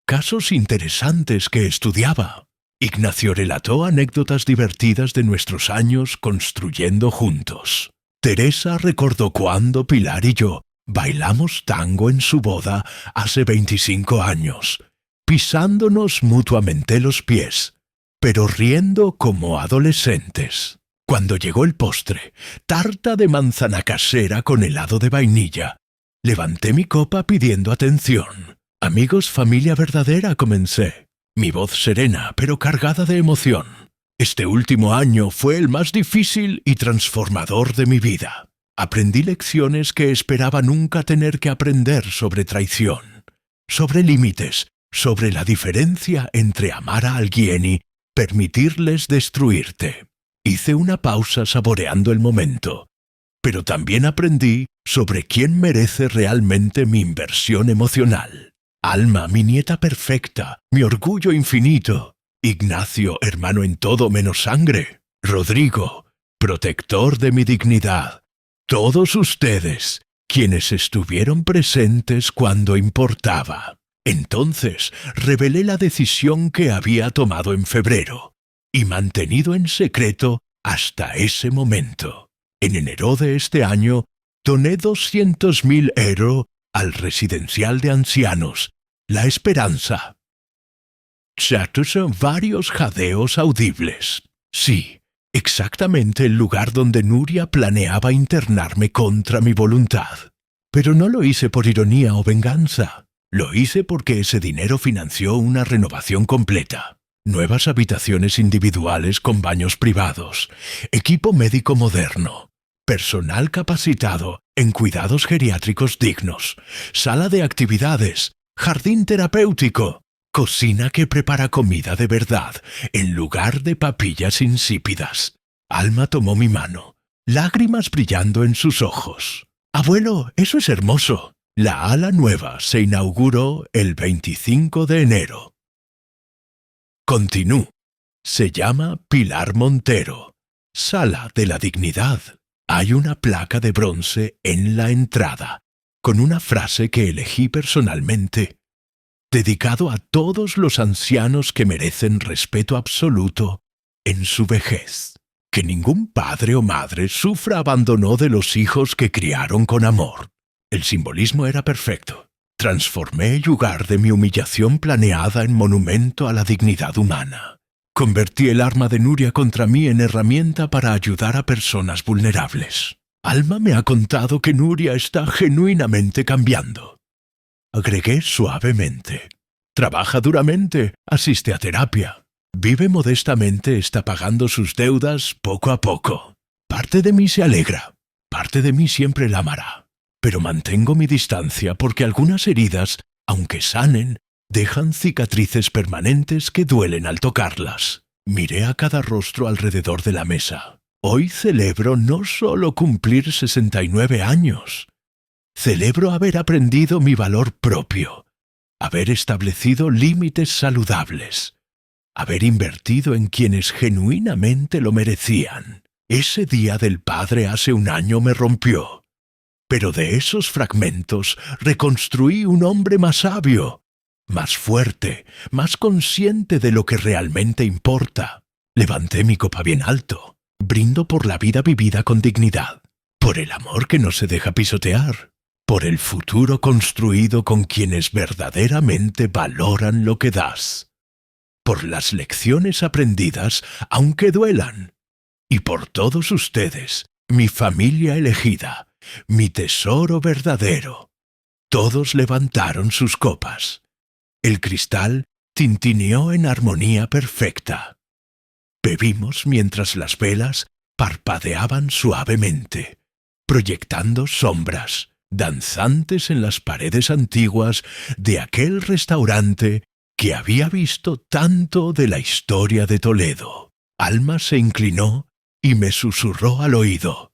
casos interesantes que estudiaba. Ignacio relató anécdotas divertidas de nuestros años construyendo juntos. Teresa recordó cuando Pilar y yo bailamos tango en su boda hace 25 años, pisándonos mutuamente los pies, pero riendo como adolescentes. Cuando llegó el postre, tarta de manzana casera con helado de vainilla, levanté mi copa pidiendo atención. Amigos, familia verdadera, comencé. Mi voz serena, pero cargada de emoción. Este último año fue el más difícil y transformador de mi vida. Aprendí lecciones que esperaba nunca tener que aprender sobre traición, sobre límites, sobre la diferencia entre amar a alguien y permitirles destruirte. Hice una pausa saboreando el momento, pero también aprendí sobre quién merece realmente mi inversión emocional. Alma, mi nieta perfecta, mi orgullo infinito. Ignacio, hermano en todo menos sangre. Rodrigo, protector de mi dignidad, todos ustedes, quienes estuvieron presentes cuando importaba. Entonces revelé la decisión que había tomado en febrero y mantenido en secreto hasta ese momento. En enero de este año doné 200.000 euros al residencial de ancianos La Esperanza. Chatos, varios jadeos audibles. Sí, exactamente el lugar donde Nuria planeaba internarme contra mi voluntad. Pero no lo hice por ironía o venganza. Lo hice porque ese dinero financió una renovación completa. Nuevas habitaciones individuales con baños privados, equipo médico moderno, personal capacitado en cuidados geriátricos dignos, sala de actividades, jardín terapéutico, cocina que prepara comida de verdad en lugar de papillas insípidas. Alma tomó mi mano, lágrimas brillando en sus ojos. «Abuelo, eso es hermoso». La ala nueva se inauguró el 25 de enero. Continúo. Se llama Pilar Montero. Sala de la Dignidad. Hay una placa de bronce en la entrada, con una frase que elegí personalmente. Dedicado a todos los ancianos que merecen respeto absoluto en su vejez. Que ningún padre o madre sufra abandono de los hijos que criaron con amor. El simbolismo era perfecto. Transformé el lugar de mi humillación planeada en monumento a la dignidad humana. Convertí el arma de Nuria contra mí en herramienta para ayudar a personas vulnerables. Alma me ha contado que Nuria está genuinamente cambiando. Agregué suavemente. Trabaja duramente, asiste a terapia. Vive modestamente, está pagando sus deudas poco a poco. Parte de mí se alegra, parte de mí siempre la amará. Pero mantengo mi distancia porque algunas heridas, aunque sanen, dejan cicatrices permanentes que duelen al tocarlas. Miré a cada rostro alrededor de la mesa. Hoy celebro no solo cumplir 69 años. Celebro haber aprendido mi valor propio, haber establecido límites saludables, haber invertido en quienes genuinamente lo merecían. Ese día del padre hace un año me rompió. Pero de esos fragmentos reconstruí un hombre más sabio, más fuerte, más consciente de lo que realmente importa. Levanté mi copa bien alto. Brindo por la vida vivida con dignidad, por el amor que no se deja pisotear, por el futuro construido con quienes verdaderamente valoran lo que das, por las lecciones aprendidas aunque duelan, y por todos ustedes, mi familia elegida, mi tesoro verdadero. Todos levantaron sus copas. El cristal tintineó en armonía perfecta. Bebimos mientras las velas parpadeaban suavemente, proyectando sombras danzantes en las paredes antiguas de aquel restaurante que había visto tanto de la historia de Toledo. Alma se inclinó y me susurró al oído: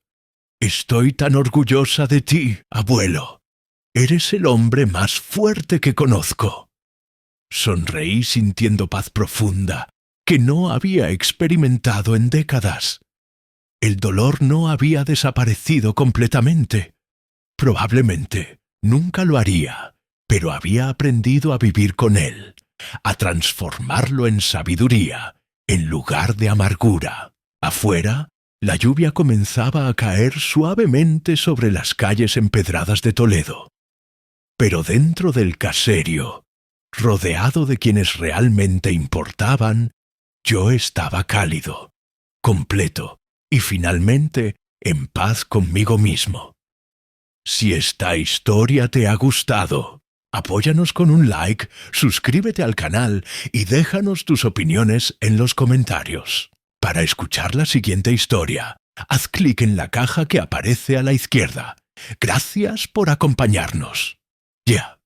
«Estoy tan orgullosa de ti, abuelo. Eres el hombre más fuerte que conozco». Sonreí sintiendo paz profunda que no había experimentado en décadas. El dolor no había desaparecido completamente. Probablemente nunca lo haría, pero había aprendido a vivir con él, a transformarlo en sabiduría, en lugar de amargura. Afuera, la lluvia comenzaba a caer suavemente sobre las calles empedradas de Toledo. Pero dentro del caserio, rodeado de quienes realmente importaban, yo estaba cálido, completo y finalmente en paz conmigo mismo. Si esta historia te ha gustado, apóyanos con un like, suscríbete al canal y déjanos tus opiniones en los comentarios. Para escuchar la siguiente historia, haz clic en la caja que aparece a la izquierda. Gracias por acompañarnos. Ya.